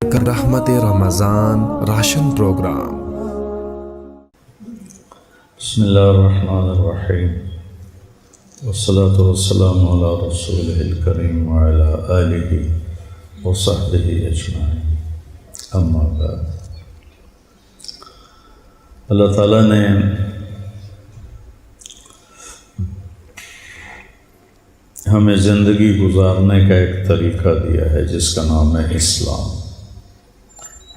رحمت رمضان ration programme. بسم اللہ الرحمن الرحیم والصلاة والسلام علی رسولہ الکریم وعلی آلہ وصحبہ اجمعین، اما بعد۔ اللہ تعالیٰ نے ہمیں زندگی گزارنے کا ایک طریقہ دیا ہے جس کا نام ہے اسلام۔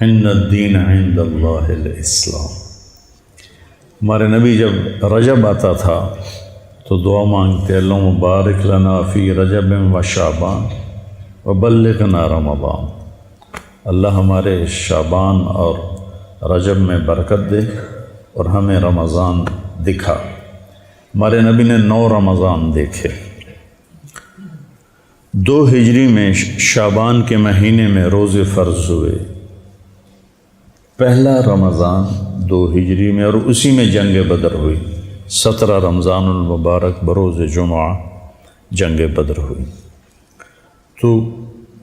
ان الدین عند اللہ الاسلام۔ ہمارے نبی جب رجب آتا تھا تو دعا مانگتے، اللہم بارک لنا فی رجب و شعبان وبلغنا رمضان۔ اللہ ہمارے شعبان اور رجب میں برکت دے اور ہمیں رمضان دکھا۔ ہمارے نبی نے 9 رمضان دیکھے۔ 2 ہجری میں شعبان کے مہینے میں روزے فرض ہوئے۔ پہلا رمضان 2 ہجری میں، اور اسی میں جنگ بدر ہوئی۔ 17 رمضان المبارک بروز جمعہ جنگ بدر ہوئی۔ تو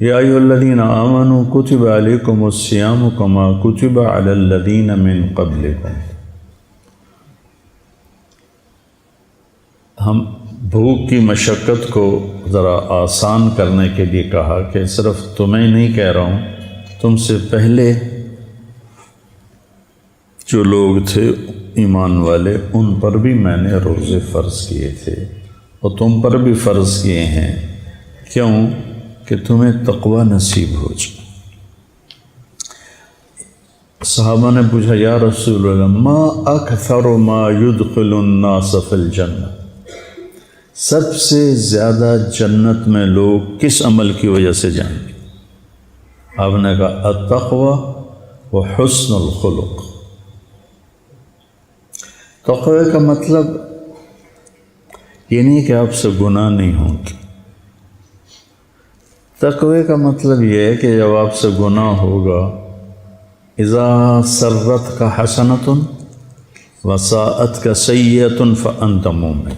یا ایھا الذین آمنوا کتب علیکم الصیام کما کتب علی الذین من قبلکم۔ ہم بھوک کی مشقت کو ذرا آسان کرنے کے لیے کہا کہ صرف تمہیں نہیں کہہ رہا ہوں، تم سے پہلے جو لوگ تھے ایمان والے، ان پر بھی میں نے روزے فرض کیے تھے اور تم پر بھی فرض کیے ہیں، کیوں کہ تمہیں تقوی نصیب ہو جائے۔ صحابہ نے پوچھا، یا رسول اللہ ما اکثر ما يدخل الناس فی الجنہ، سب سے زیادہ جنت میں لوگ کس عمل کی وجہ سے جائیں گے؟ آپ نے کہا التقوی و حسن الخلق۔ تقوی کا مطلب یہ نہیں کہ آپ سے گناہ نہیں ہوں گے۔ تقوی کا مطلب یہ ہے کہ جب آپ سے گناہ ہوگا، اذا سرت کا حسنۃ وساءت کا سیئۃ فانت مومن،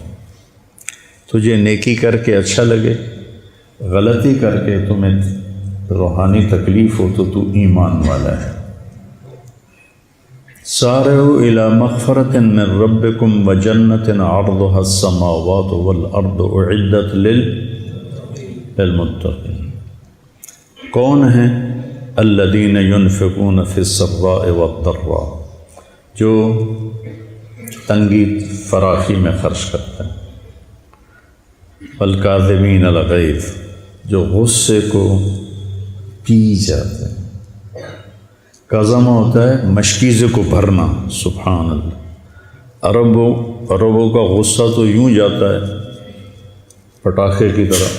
تجھے نیکی کر کے اچھا لگے، غلطی کر کے تمہیں روحانی تکلیف ہو تو ایمان والا ہے۔ سارعوا الی مغفرۃ من ربکم وجنۃ عرضها السماوات والارض اعدت للمتقین۔ کون ہیں؟ الذین ینفقون فی السراء والضراء، جو تنگی فراخی میں خرچ کرتے ہیں، والکاظمین الغیظ، جو غصے کو پی جاتے ہیں۔ قزمہ ہوتا ہے مشکیزے کو بھرنا، سبحان اللہ۔ عربوں کا غصہ تو یوں جاتا ہے پٹاخے کی طرح۔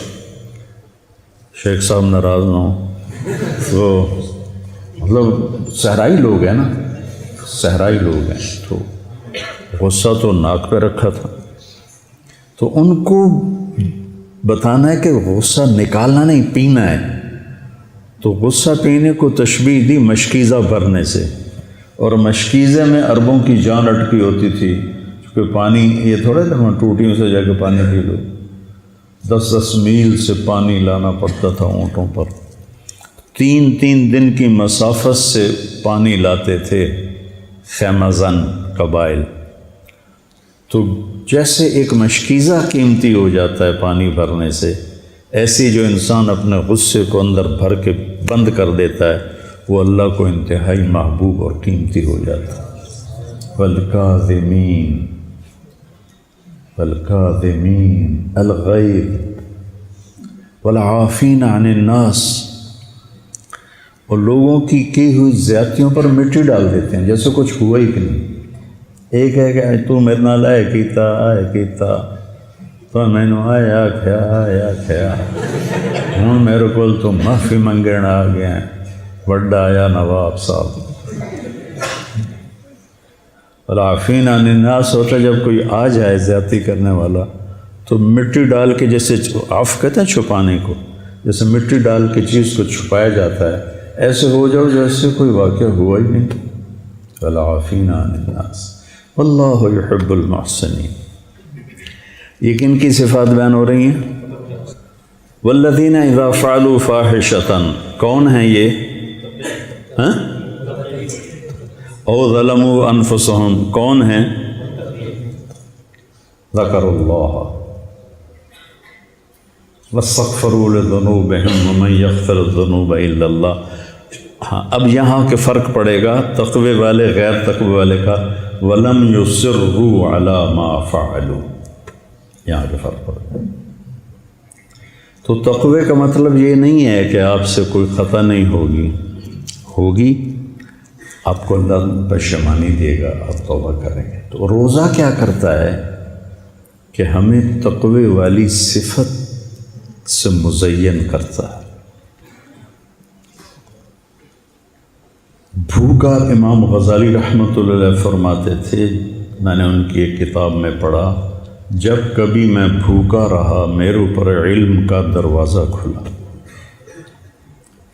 شیخ صاحب ناراض نہ ہو، تو مطلب صحرائی لوگ ہیں نا، صحرائی لوگ ہیں، تو غصہ تو ناک پہ رکھا تھا۔ تو ان کو بتانا ہے کہ غصہ نکالنا نہیں، پینا ہے۔ تو غصہ پینے کو تشبیہ دی مشکیزہ بھرنے سے، اور مشکیزے میں عربوں کی جان اٹکی ہوتی تھی، کیونکہ پانی یہ تھوڑا تھا ٹوٹیوں سے جا کے پانی پی لو، 10 میل سے پانی لانا پڑتا تھا اونٹوں پر، 3 دن کی مسافت سے پانی لاتے تھے خیمہ زن قبائل۔ تو جیسے ایک مشکیزہ قیمتی ہو جاتا ہے پانی بھرنے سے، ایسی جو انسان اپنے غصے کو اندر بھر کے بند کر دیتا ہے، وہ اللہ کو انتہائی محبوب اور قیمتی ہو جاتا ہے۔ والکاظمین الغیظ والعافین عن الناس، اور لوگوں کی ہوئی زیادتیوں پر مٹی ڈال دیتے ہیں جیسے کچھ ہوا ہی کہ نہیں۔ ایک ہے کہ تو میرے نال آئے کیتا تو میں نے آیا کھیا ہوں میرے کو تو معافی منگن آ گیا، وڈا آیا نواب صاحب۔ والعافین عن الناس ہوتا ہے جب کوئی آ جائے زیادتی کرنے والا تو مٹی ڈال کے، جیسے عفو کہتے ہیں چھپانے کو، جیسے مٹی ڈال کے چیز کو چھپایا جاتا ہے، ایسے ہو جاؤ جیسے کوئی واقعہ ہوا ہی نہیں۔ والعافین عن الناس واللہ یحب المحسنین۔ یہ کن کی صفات بیان ہو رہی ہیں؟ والذین اذا فعلوا فاحشۃ، کون ہیں یہ؟ ہاں؟ او ظلموا انفسہم، کون ہیں؟ ذکر اللہ واستغفروا لذنوبہم ومن یغفر الذنوب الا اللہ۔ ہاں، اب یہاں کے فرق پڑے گا تقوی والے غیر تقوی والے کا، وَلَمْ يُصِرُّوا عَلَى مَا فَعَلُوا، یہاں کے فرق پڑے گا۔ تو تقوی کا مطلب یہ نہیں ہے کہ آپ سے کوئی خطا نہیں ہوگی، آپ کو اللہ پشیمانی دے گا، آپ توبہ کریں گے۔ تو روزہ کیا کرتا ہے کہ ہمیں تقوی والی صفت سے مزین کرتا ہے۔ بھوکا، امام غزالی رحمۃ اللہ علیہ فرماتے تھے، میں نے ان کی ایک کتاب میں پڑھا، جب کبھی میں بھوکا رہا میرے اوپر علم کا دروازہ کھلا،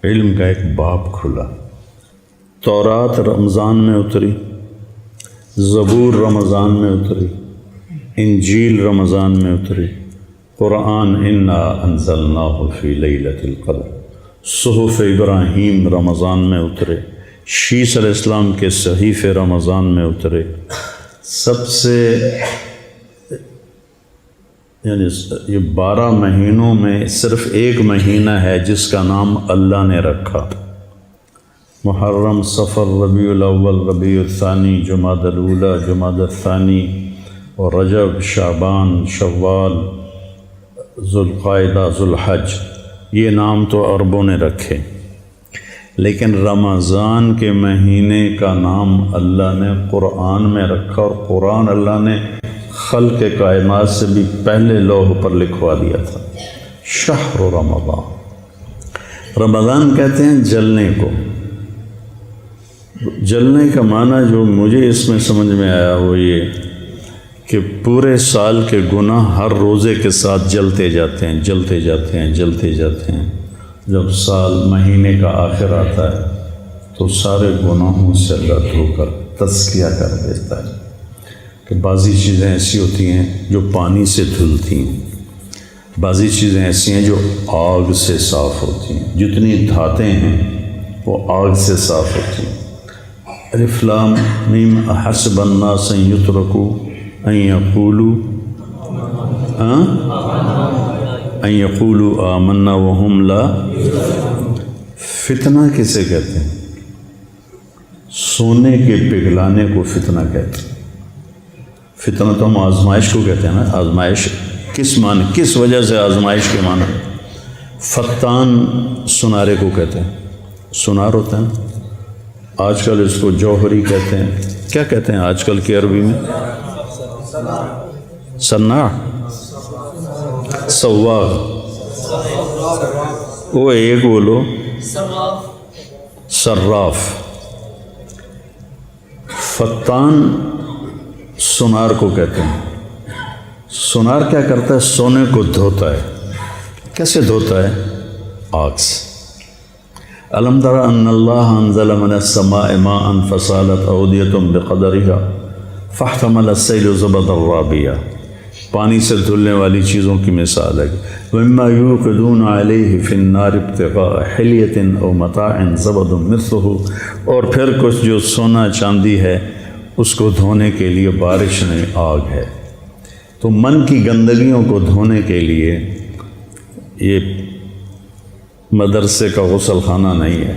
علم کا ایک باب کھلا۔ تورات رمضان میں اتری، زبور رمضان میں اتری، انجیل رمضان میں اتری، قرآن انا انزلناہ فی لیلۃ القدر، صحف ابراہیم رمضان میں اترے، شیس علیہ السلام کے صحیفے رمضان میں اترے۔ سب سے یعنی یہ 12 مہینوں میں صرف ایک مہینہ ہے جس کا نام اللہ نے رکھا، محرم، صفر، ربیع الاول، ربیع الثانی، جمادی الاولی، جمادی الثانی، اور رجب، شعبان، شوال، ذوالقعدہ، ذوالحج۔ یہ نام تو عربوں نے رکھے، لیکن رمضان کے مہینے کا نام اللہ نے قرآن میں رکھا، اور قرآن اللہ نے خلق کائنات سے بھی پہلے لوح پر لکھوا دیا تھا، شہر رمضان۔ رمضان کہتے ہیں جلنے کو۔ جلنے کا معنی جو مجھے اس میں سمجھ میں آیا وہ یہ کہ پورے سال کے گناہ ہر روزے کے ساتھ جلتے جاتے ہیں، جلتے جاتے ہیں، جلتے جاتے ہیں۔ جب سال مہینے کا آخر آتا ہے تو سارے گناہوں سے اللہ دھو کر تزکیہ کر دیتا ہے، کہ بعضی چیزیں ایسی ہوتی ہیں جو پانی سے دھلتی ہیں، بعضی چیزیں ایسی ہیں جو آگ سے صاف ہوتی ہیں، جتنی دھاتیں ہیں وہ آگ سے صاف ہوتی ہیں۔ الف لام میم احسب الناس ان یترکوا ان یقولوا آمنا وہم لا۔ فتنہ کسے کہتے ہیں؟ سونے کے پگھلانے کو فتنہ کہتے ہیں۔ فتنہ تو ہم آزمائش کو کہتے ہیں نا۔ آزمائش کس معنی، کس وجہ سے آزمائش کے معنی؟ فتان سنارے کو کہتے ہیں، سنار ہوتا ہے نا۔ آج کل اس کو جوہری کہتے ہیں، کیا کہتے ہیں آج کل کی عربی میں؟ صناع، سواغ، وہ ایک بولو، صراف۔ فتان سنار کو کہتے ہیں۔ سنار کیا کرتا ہے؟ سونے کو دھوتا ہے۔ کیسے دھوتا ہے؟ آگ سے۔ الم تر ان اللہ انزل من السماء ماء فسالت اودیۃ بقدرها فاحتمل السیل زبدا رابیا۔ پانی سے دھلنے والی چیزوں کی مثال ہے۔ ومما یوقدون علیہ فی النار ابتغاء حلیۃ او متاع زبد مثلہ، اور پھر کچھ جو سونا چاندی ہے اس کو دھونے کے لیے بارش میں آگ ہے۔ تو من کی گندگیوں کو دھونے کے لیے یہ مدرسے کا غسل خانہ نہیں ہے۔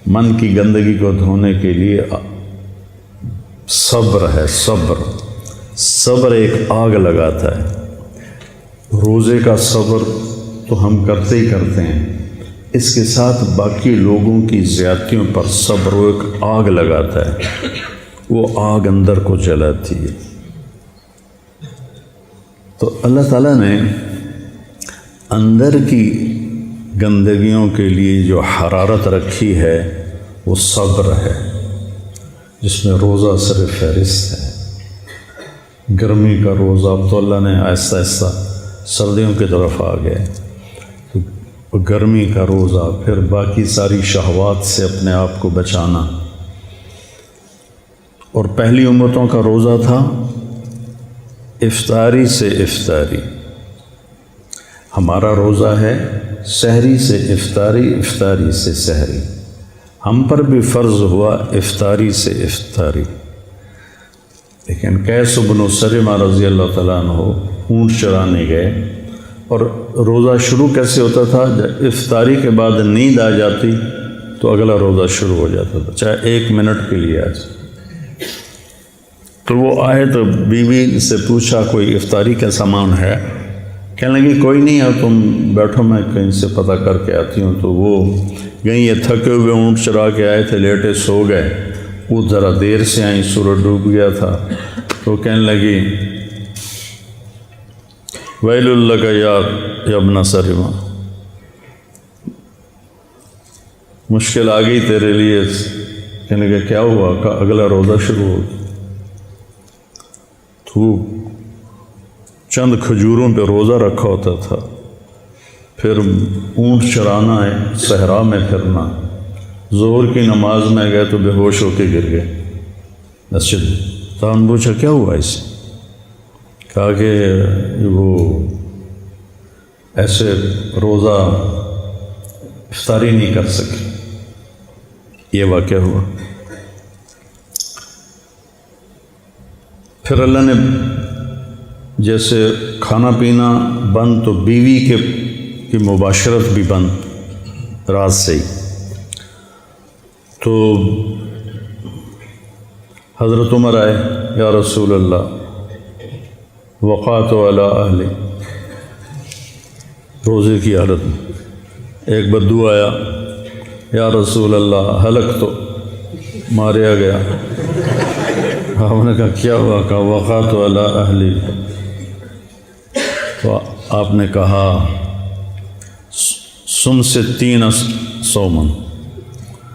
من کی گندگی کو دھونے کے لیے صبر ہے، صبر۔ صبر ایک آگ لگاتا ہے۔ روزے کا صبر تو ہم کرتے ہی کرتے ہیں، اس کے ساتھ باقی لوگوں کی زیادتیوں پر صبر وہ ایک آگ لگاتا ہے، وہ آگ اندر کو جلاتی ہے۔ تو اللہ تعالیٰ نے اندر کی گندگیوں کے لیے جو حرارت رکھی ہے وہ صبر ہے، جس میں روزہ صرف فہرست ہے۔ گرمی کا روزہ، اب تو اللہ نے آہستہ آہستہ سردیوں کی طرف آ گئے، تو گرمی کا روزہ، پھر باقی ساری شہوات سے اپنے آپ کو بچانا۔ اور پہلی امتوں کا روزہ تھا افطاری سے افطاری، ہمارا روزہ ہے سحری سے افطاری، افطاری سے سحری۔ ہم پر بھی فرض ہوا افطاری سے افطاری، لیکن قیس بن سرمہ رضی اللہ تعالیٰ عنہ اونٹ چرانے گئے، اور روزہ شروع کیسے ہوتا تھا؟ جب افطاری کے بعد نیند آ جاتی تو اگلا روزہ شروع ہو جاتا تھا، چاہے 1 منٹ کے لیے آ جائے۔ تو وہ آئے تو بیوی سے پوچھا کوئی افطاری کا سامان ہے؟ کہنے لگی کوئی نہیں ہے، تم بیٹھو میں کہیں سے پتہ کر کے آتی ہوں۔ تو وہ گئیں، یہ تھکے ہوئے اونٹ چرا کے آئے تھے، لیٹے سو گئے، وہ ذرا دیر سے آئیں، سورج ڈوب گیا تھا، تو کہنے لگی ویل لک یا ابن سرمہ، مشکل آ گئی تیرے لیے۔ کہنے لگا کیا ہوا؟ کہ اگلا روزہ شروع ہو گیا۔ تو چند کھجوروں پہ روزہ رکھا ہوتا تھا، پھر اونٹ چرانا ہے، صحرا میں پھرنا، ظہر کی نماز میں گئے تو بے ہوش ہو کے گر گئے مسجد۔ تو ہم پوچھا کیا ہوا اسے؟ کہا کہ وہ ایسے روزہ افطاری نہیں کر سکے، یہ واقعہ ہوا۔ پھر اللہ نے جیسے کھانا پینا بند تو بیوی کی مباشرت بھی بند رات سے ہی۔ تو حضرت عمر آئے، یا رسول اللہ وقعت علی اہلی، روزے کی حالت میں ایک بدو آیا، یا رسول اللہ ہلک تو ماریا گیا۔ ہم نے کہا کیا ہوا؟ کہا وقعت علی اہلی۔ تو آپ نے کہا سم سے 3 سومن،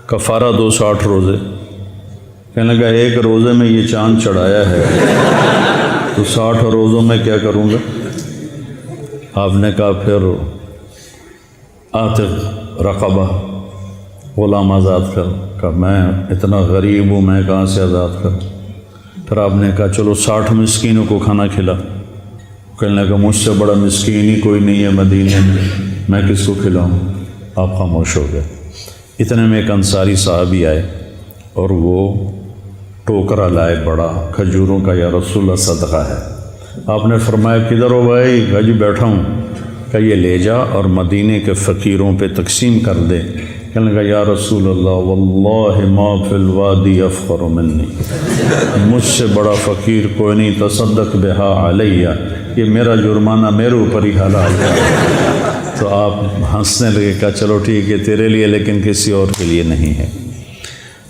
کفارہ 260 روزے۔ کہنے لگا ایک روزے میں یہ چاند چڑھایا ہے تو 60 روزوں میں کیا کروں گا؟ آپ نے کہا پھر عاتق رقبہ، غلام آزاد کر۔ کہا میں اتنا غریب ہوں، میں کہاں سے آزاد کروں؟ پھر آپ نے کہا چلو 60 مسکینوں کو کھانا کھلا۔ کہنے لگا مجھ سے بڑا مسکین ہی کوئی نہیں ہے مدینے میں کس کو کھلاؤں؟ آپ خاموش ہو گئے۔ اتنے میں ایک انصاری صحابی آئے اور وہ ٹوکرا لائے بڑا کھجوروں کا، یا رسول اللہ صدقہ ہے۔ آپ نے فرمایا کدھر ہو بھائی؟ کہا جی بیٹھا ہوں۔ کہ یہ لے جا اور مدینے کے فقیروں پہ تقسیم کر دے۔ کہنے لگا یا رسول اللہ واللہ ما فی الوادی افقر منی، مجھ سے بڑا فقیر کوئی نہیں، تصدق بہا علیہ، یہ میرا جرمانہ میرے اوپر ہی حلال ہے۔ تو آپ ہنسنے لگے، کہا چلو ٹھیک ہے تیرے لیے، لیکن کسی اور کے لیے نہیں ہے۔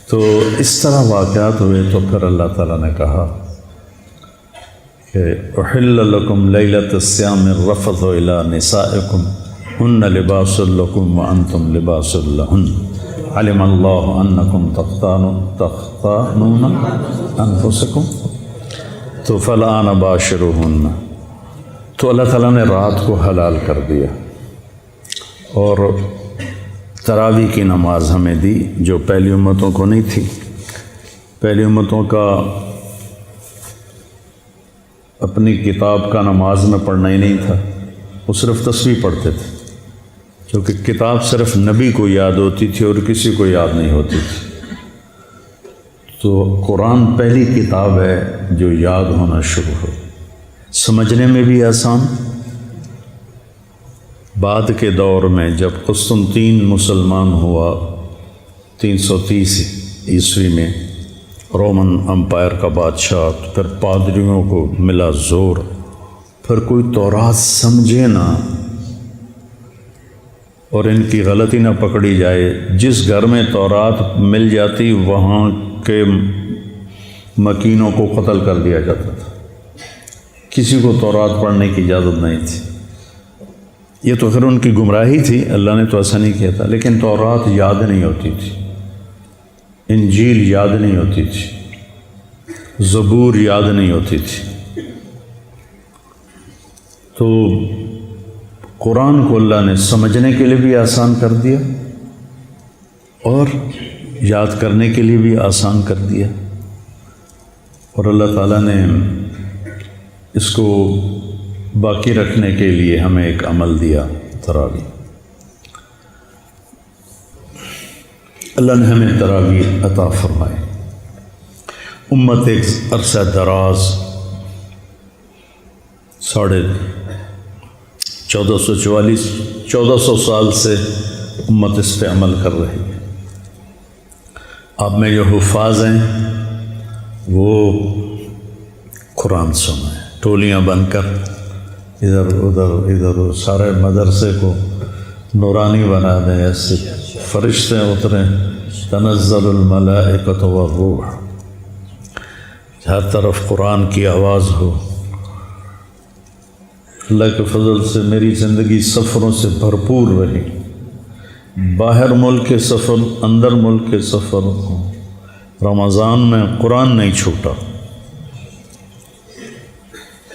تو اس طرح واقعات ہوئے۔ تو پھر اللہ تعالیٰ نے کہا کہ احل لکم لیلۃ الصیام الرفث الی نسائکم ہن لباس لکم وانتم لباس لہن علم اللہ انکم تختانون انفسکم تو فالآن باشروہن۔ تو اللہ تعالیٰ نے رات کو حلال کر دیا اور تراویح کی نماز ہمیں دی، جو پہلی امتوں کو نہیں تھی۔ پہلی امتوں کا اپنی کتاب کا نماز میں پڑھنا ہی نہیں تھا، وہ صرف تسبیح پڑھتے تھے، کیونکہ کتاب صرف نبی کو یاد ہوتی تھی اور کسی کو یاد نہیں ہوتی تھی۔ تو قرآن پہلی کتاب ہے جو یاد ہونا شروع ہو، سمجھنے میں بھی آسان۔ بعد کے دور میں جب قسطنطین مسلمان ہوا 330 عیسوی میں، رومن امپائر کا بادشاہ، تو پھر پادریوں کو ملا زور، پھر کوئی تورات سمجھے نہ اور ان کی غلطی نہ پکڑی جائے۔ جس گھر میں تورات مل جاتی وہاں کے مکینوں کو قتل کر دیا جاتا تھا، کسی کو تورات پڑھنے کی اجازت نہیں تھی۔ یہ تو پھر ان کی گمراہی تھی، اللہ نے تو ایسا نہیں کیا تھا، لیکن تورات یاد نہیں ہوتی تھی، انجیل یاد نہیں ہوتی تھی، زبور یاد نہیں ہوتی تھی۔ تو قرآن کو اللہ نے سمجھنے کے لیے بھی آسان کر دیا اور یاد کرنے کے لیے بھی آسان کر دیا، اور اللہ تعالیٰ نے اس کو باقی رکھنے کے لیے ہمیں ایک عمل دیا، تراویح۔ اللہ نے ہمیں تراویح عطا فرمائے. امت ایک عرصہ دراز 1400 سال سے امت اس پہ عمل کر رہی ہے. آپ میں جو حفاظ ہیں وہ قرآن سنائیں، ٹولیاں بن کر ادھر ادھر سارے مدرسے کو نورانی بنا دیں. ایسے فرشتے اتریں، تنزل الملائکۃ والروح، ہر طرف قرآن کی آواز ہو. اللہ کے فضل سے میری زندگی سفروں سے بھرپور رہی. باہر ملک کے سفر، اندر ملک کے سفر. رمضان میں قرآن نہیں چھوٹا،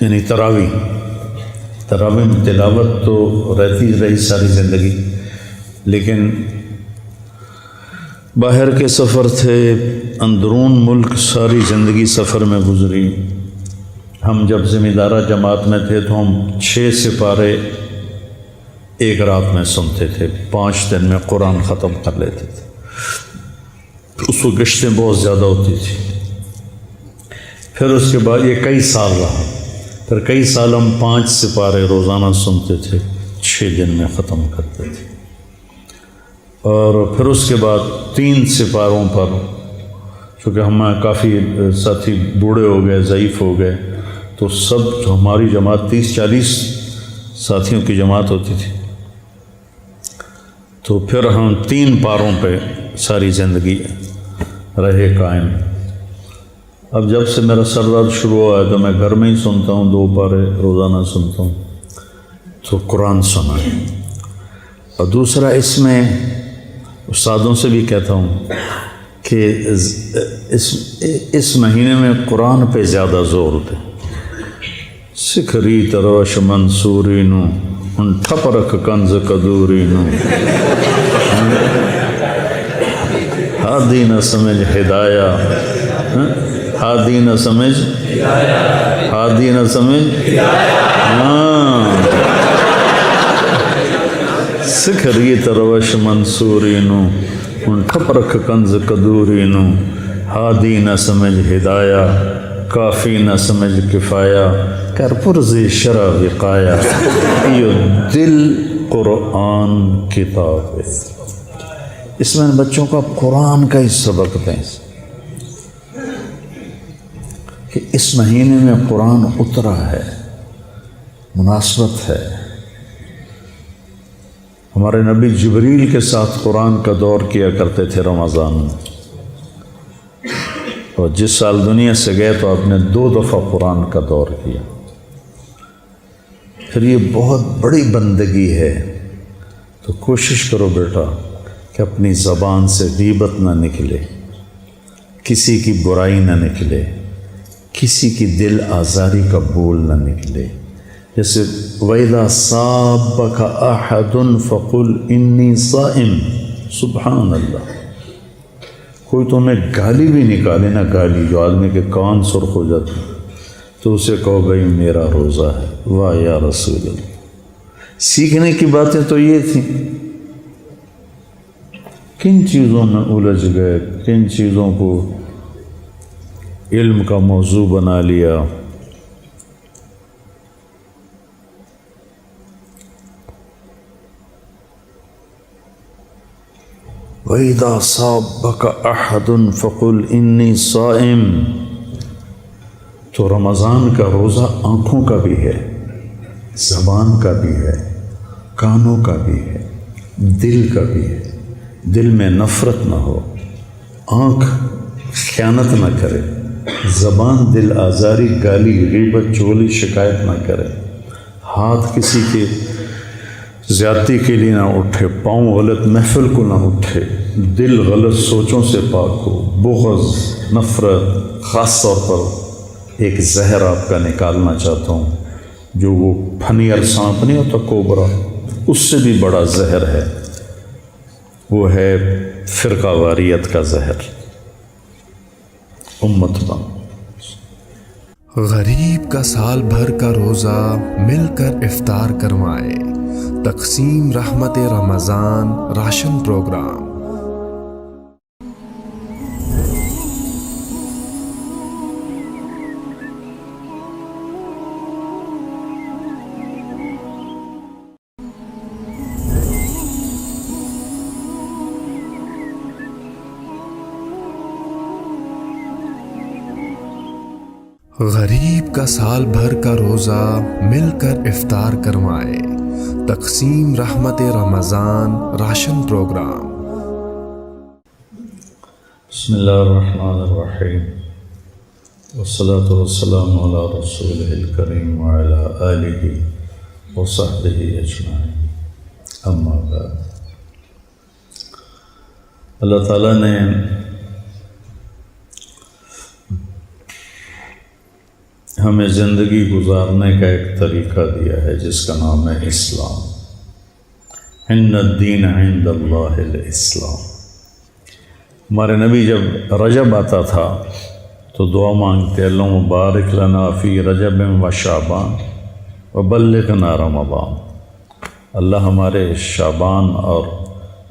یعنی تراویح میں تلاوت تو رہتی رہی ساری زندگی، لیکن باہر کے سفر تھے، اندرون ملک ساری زندگی سفر میں گزری. ہم جب ذمہ دارہ جماعت میں تھے تو ہم 6 سپارے ایک رات میں سنتے تھے، 5 دن میں قرآن ختم کر لیتے تھے. اس کو گشتیں بہت زیادہ ہوتی تھی. پھر اس کے بعد یہ کئی سال رہا، پھر کئی سال ہم 5 سپارے روزانہ سنتے تھے، 6 دن میں ختم کرتے تھے. اور پھر اس کے بعد 3 سپاروں پر، چونکہ ہم کافی ساتھی بوڑھے ہو گئے، ضعیف ہو گئے، تو سب جو ہماری جماعت 30-40 ساتھیوں کی جماعت ہوتی تھی، تو پھر ہم 3 پاروں پہ ساری زندگی رہے قائم. اب جب سے میرا سر درد شروع ہوا ہے تو میں گھر میں ہی سنتا ہوں، 2 پارے روزانہ سنتا ہوں. تو قرآن سنا ہے. اور دوسرا اس میں استادوں سے بھی کہتا ہوں کہ اس مہینے میں قرآن پہ زیادہ زور دیں. سکھری تروش منصوری نو ان ٹھپ رکھ کنز کدوری نو، ہادی نہ سمجھ ہدایہ، ہادی نہ سمجھ، ہادی نہ سمجھ، سکھری تروش منصوری نو ان ٹھپ رکھ کنز کدوری نو، ہادی نہ سمجھ ہدایہ، کافی نہ سمجھ کفایہ، کر پرزی شرع وقایا، یہ دل قرآن کتاب ہے. اس میں بچوں کا قرآن کا ہی سبق دیں کہ اس مہینے میں قرآن اترا ہے، مناسبت ہے. ہمارے نبی جبریل کے ساتھ قرآن کا دور کیا کرتے تھے رمضان میں، اور جس سال دنیا سے گئے تو آپ نے 2 دفعہ قرآن کا دور کیا. پھر یہ بہت بڑی بندگی ہے، تو کوشش کرو بیٹا کہ اپنی زبان سے غیبت نہ نکلے، کسی کی برائی نہ نکلے، کسی کی دل آزاری کا بول نہ نکلے. جیسے وَإِذَا صَابَكَ أَحَدٌ فَقُلْ إِنِّي صَائِمٌ. سبحان اللہ. کوئی تمہیں گالی بھی نکالے نا، گالی جو آدمی کے کان سرخ ہو جاتے ہیں، تو اسے کہو بھائی میرا روزہ ہے. واہ یا رسول اللہ. سیکھنے کی باتیں تو یہ تھیں. کن چیزوں میں الجھ گئے، کن چیزوں کو علم کا موضوع بنا لیا. وَإِذَا صَابَكَ أَحَدٌ فَقُلْ إِنِّي صَائِمٌ. تو رمضان کا روزہ آنکھوں کا بھی ہے، زبان کا بھی ہے، کانوں کا بھی ہے، دل کا بھی ہے. دل میں نفرت نہ ہو، آنکھ خیانت نہ کرے، زبان دل آزاری، گالی غیبت چغلی شکایت نہ کرے، ہاتھ کسی کے زیادتی کے لیے نہ اٹھے، پاؤں غلط محفل کو نہ اٹھے، دل غلط سوچوں سے پاک ہو. بغض، نفرت، خاص طور پر ایک زہر آپ کا نکالنا چاہتا ہوں، جو وہ پھنیر سانپ نہیں ہوتا کوبرا، اس سے بھی بڑا زہر ہے، وہ ہے فرقہ واریت کا زہر. امت بن. غریب کا سال بھر کا روزہ مل کر افطار کروائے. تقسیم رحمت رمضان راشن پروگرام. غریب کا سال بھر کا روزہ مل کر افطار کروائے، تقسیم رحمت رمضان راشن پروگرام۔ بسم اللہ الرحمن الرحیم، والصلاة والسلام علی رسولہ الکریم وعلی آلہ وصحبہ اجمعین، اما بعد۔ اللہ تعالیٰ نے ہمیں زندگی گزارنے کا ایک طریقہ دیا ہے جس کا نام ہے اسلام۔ ان الدین عند اللہ الاسلام۔ ہمارے نبی جب رجب آتا تھا تو دعا مانگتے، اللہم بارک لنا فی رجب و شعبان وبلغنا رمضان۔ اللہ ہمارے شعبان اور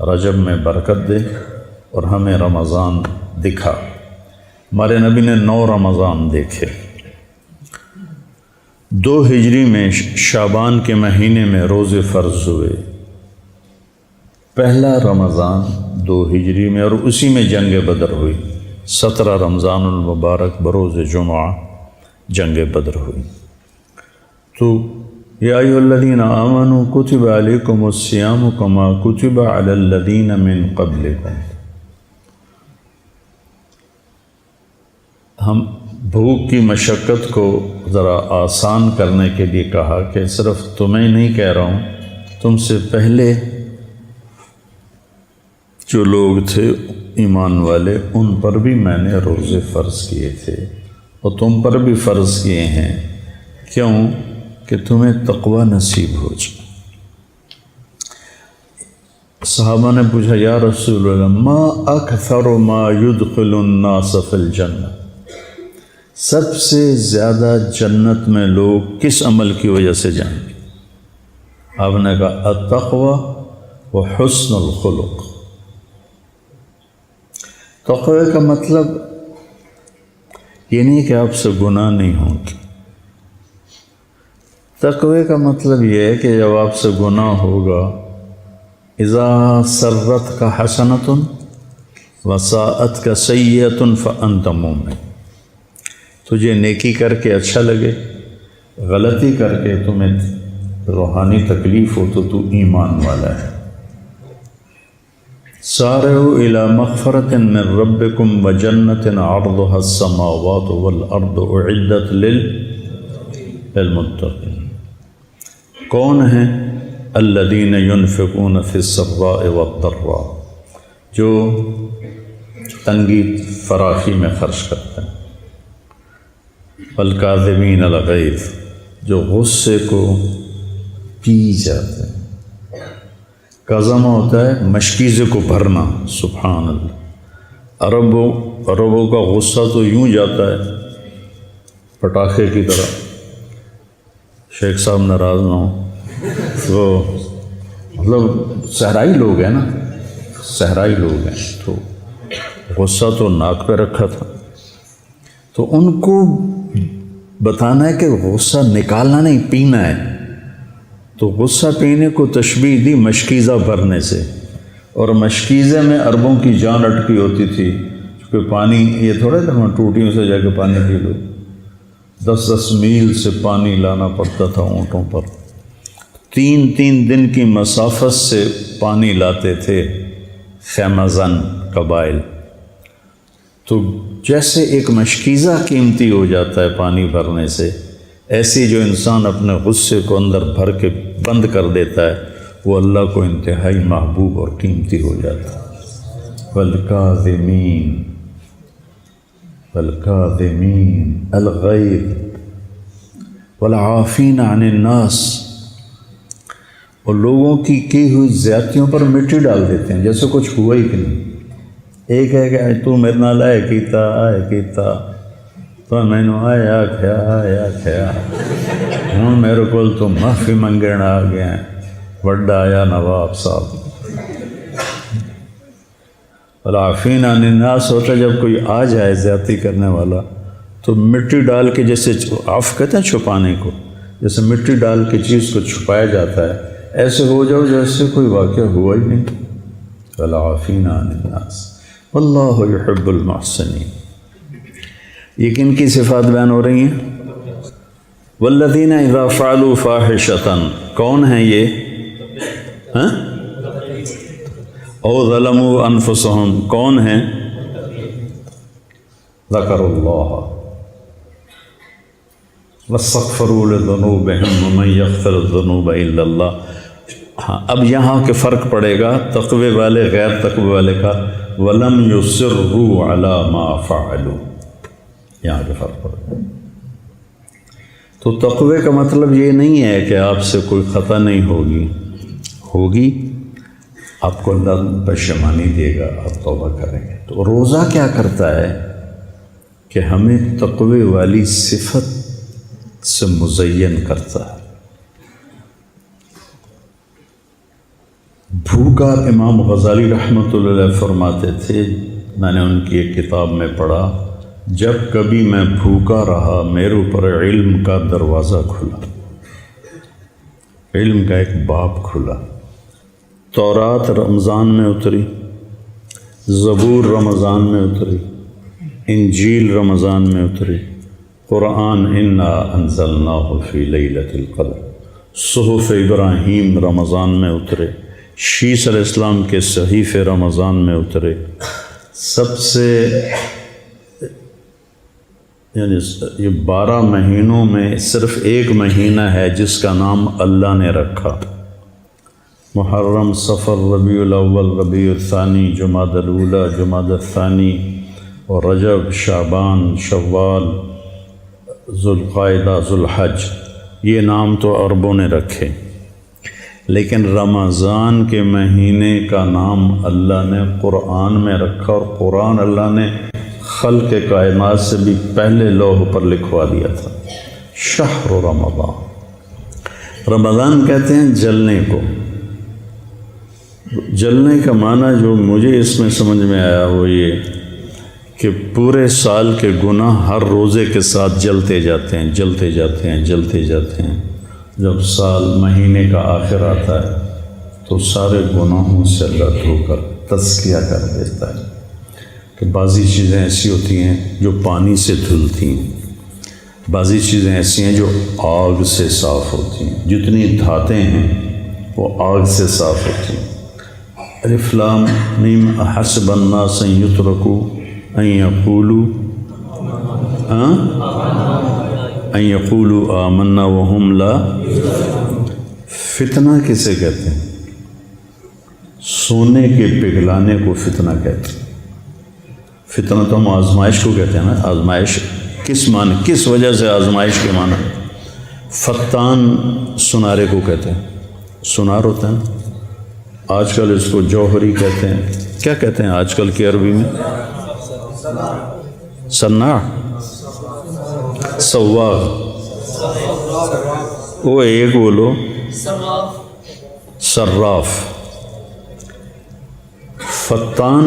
رجب میں برکت دے اور ہمیں رمضان دکھا۔ ہمارے نبی نے 9 رمضان دیکھے۔ 2 ہجری میں شعبان کے مہینے میں روزے فرض ہوئے، پہلا رمضان 2 ہجری میں، اور اسی میں جنگ بدر ہوئی۔ 17 رمضان المبارک بروز جمعہ جنگ بدر ہوئی۔ تو یا ایھا الذین آمنوا کتب علیکم الصیام کما کتب علی الذین من قبلکم۔ ہم بھوک کی مشقت کو ذرا آسان کرنے کے لیے کہا کہ صرف تمہیں نہیں کہہ رہا ہوں، تم سے پہلے جو لوگ تھے ایمان والے ان پر بھی میں نے روزے فرض کیے تھے اور تم پر بھی فرض کیے ہیں، کیوں کہ تمہیں تقوی نصیب ہو جائے۔ صحابہ نے پوچھا، یا رسول اللہ ما اکثر ما يدخل الناس فی الجنہ، سب سے زیادہ جنت میں لوگ کس عمل کی وجہ سے جائیں گے؟ آپ نے کہا التقوی و حسن الخلق۔ تقوی کا مطلب یہ نہیں کہ آپ سے گناہ نہیں ہوں گے۔ تقوی کا مطلب یہ ہے کہ جب آپ سے گناہ ہوگا، اذا سرت کا حسنۃ وساءت کا سیئۃ فانت مومن۔ تجھے نیکی کر کے اچھا لگے، غلطی کر کے تمہیں روحانی تکلیف ہو تو ایمان والا ہے۔ سارعوا الی مغفرۃ من ربکم وجنۃ عرضها السماوات والارض اعدت للمتقین۔ کون ہیں؟ الذین ینفقون فی السراء والضراء، جو تنگی فراخی میں خرچ کرتے ہیں۔ والکاظمین الغیظ، جو غصے کو پی جاتے ہیں۔ کظمہ ہوتا ہے مشکیزے کو بھرنا، سبحان اللہ۔ عربوں کا غصہ تو یوں جاتا ہے پٹاخے کی طرح۔ شیخ صاحب ناراض نہ ہوں، تو مطلب صحرائی لوگ ہیں نا، صحرائی لوگ ہیں، تو غصہ تو ناک پہ رکھا تھا۔ تو ان کو بتانا ہے کہ غصہ نکالنا نہیں، پینا ہے۔ تو غصہ پینے کو تشبیہ دی مشکیزہ بھرنے سے، اور مشکیزے میں عربوں کی جان اٹکی ہوتی تھی، کیونکہ پانی یہ تھوڑا کہ ہم ٹوٹیوں سے جا کے پانی پی لو، 10 میل سے پانی لانا پڑتا تھا اونٹوں پر، 3 دن کی مسافت سے پانی لاتے تھے خیمہ زن قبائل۔ تو جیسے ایک مشکیزہ قیمتی ہو جاتا ہے پانی بھرنے سے، ایسی جو انسان اپنے غصے کو اندر بھر کے بند کر دیتا ہے وہ اللہ کو انتہائی محبوب اور قیمتی ہو جاتا ہے۔ والکاظمین الغیظ والعافین عن الناس، اور لوگوں کی ہوئی زیادتیوں پر مٹی ڈال دیتے ہیں جیسے کچھ ہوا ہی کہ نہیں۔ ایک ہے کہ تو میرے نال آئے کیتا تو میں نے آیا کھیا ہوں میرے کو تو معافی منگن آ گیا، وڈا آیا نواب صاحب۔ والعافین عن الناس ہوتا ہے جب کوئی آ جائے زیادتی کرنے والا تو مٹی ڈال کے، جیسے عفو کہتے ہیں چھپانے کو، جیسے مٹی ڈال کے چیز کو چھپایا جاتا ہے، ایسے ہو جاؤ جیسے کوئی واقعہ ہوا ہی نہیں۔ والعافین عن الناس واللہ یحب المحسنین۔ یہ کن کی صفات بیان ہو رہی ہیں؟ والذین اذا فعلوا فاحشۃ، کون ہیں یہ؟ او ظلموا انفسهم، کون ہیں؟ ذکروا اللہ واستغفروا لذنوبهم ومن یغفر الذنوب الا اللہ۔ ہاں، اب یہاں کے فرق پڑے گا تقوی والے غیر تقوی والے کا، ولم یصروا علی ما فعلوا، یہاں کے فرق پڑے گا۔ تو تقوی کا مطلب یہ نہیں ہے کہ آپ سے کوئی خطا نہیں ہوگی، آپ کو اللہ پشیمانی دے گا، آپ توبہ کریں گے۔ تو روزہ کیا کرتا ہے کہ ہمیں تقوی والی صفت سے مزین کرتا ہے۔ بھوکا، امام غزالی رحمۃ اللہ علیہ فرماتے تھے، میں نے ان کی ایک کتاب میں پڑھا، جب کبھی میں بھوکا رہا میرے اوپر علم کا دروازہ کھلا، علم کا ایک باب کھلا۔ تورات رمضان میں اتری، زبور رمضان میں اتری، انجیل رمضان میں اتری، قرآن انا انزلناہ فی لیلۃ القدر، صحف ابراہیم رمضان میں اترے، شیس علیہ السلام کے صحیفے رمضان میں اترے۔ سب سے یعنی یہ 12 مہینوں میں صرف ایک مہینہ ہے جس کا نام اللہ نے رکھا، محرم، صفر، ربیع الاول، ربیع الثانی، جمادی الاولی، جمادی الثانی، اور رجب، شعبان، شوال، ذوالقعدہ، ذوالحج۔ یہ نام تو عربوں نے رکھے، لیکن رمضان کے مہینے کا نام اللہ نے قرآن میں رکھا، اور قرآن اللہ نے خلق کائنات سے بھی پہلے لوح پر لکھوا دیا تھا۔ شہر رمضان، رمضان کہتے ہیں جلنے کو۔ جلنے کا معنی جو مجھے اس میں سمجھ میں آیا وہ یہ کہ پورے سال کے گناہ ہر روزے کے ساتھ جلتے جاتے ہیں، جلتے جاتے ہیں، جلتے جاتے ہیں۔ جب سال مہینے کا آخر آتا ہے تو سارے گناہوں سے اللہ دھو کر تزکیہ کر دیتا ہے کہ بعضی چیزیں ایسی ہوتی ہیں جو پانی سے دھلتی ہیں، بعضی چیزیں ایسی ہیں جو آگ سے صاف ہوتی ہیں، جتنی دھاتیں ہیں وہ آگ سے صاف ہوتی ہیں۔ الف لام میم احسب الناس ان یترکوا ان یقولوا آمنا وهم لا۔ فتنہ کسے کہتے ہیں؟ سونے کے پگھلانے کو فتنہ کہتے ہیں۔ فتنہ تو ہم آزمائش کو کہتے ہیں نا۔ آزمائش کس معنی، کس وجہ سے آزمائش کے معنی؟ فتان سنارے کو کہتے ہیں، سنار ہوتا ہے نا۔ آج کل اس کو جوہری کہتے ہیں، کیا کہتے ہیں آج کل کی عربی میں؟ سناع، سواغ، وہ ایک بولو، صراف۔ فتان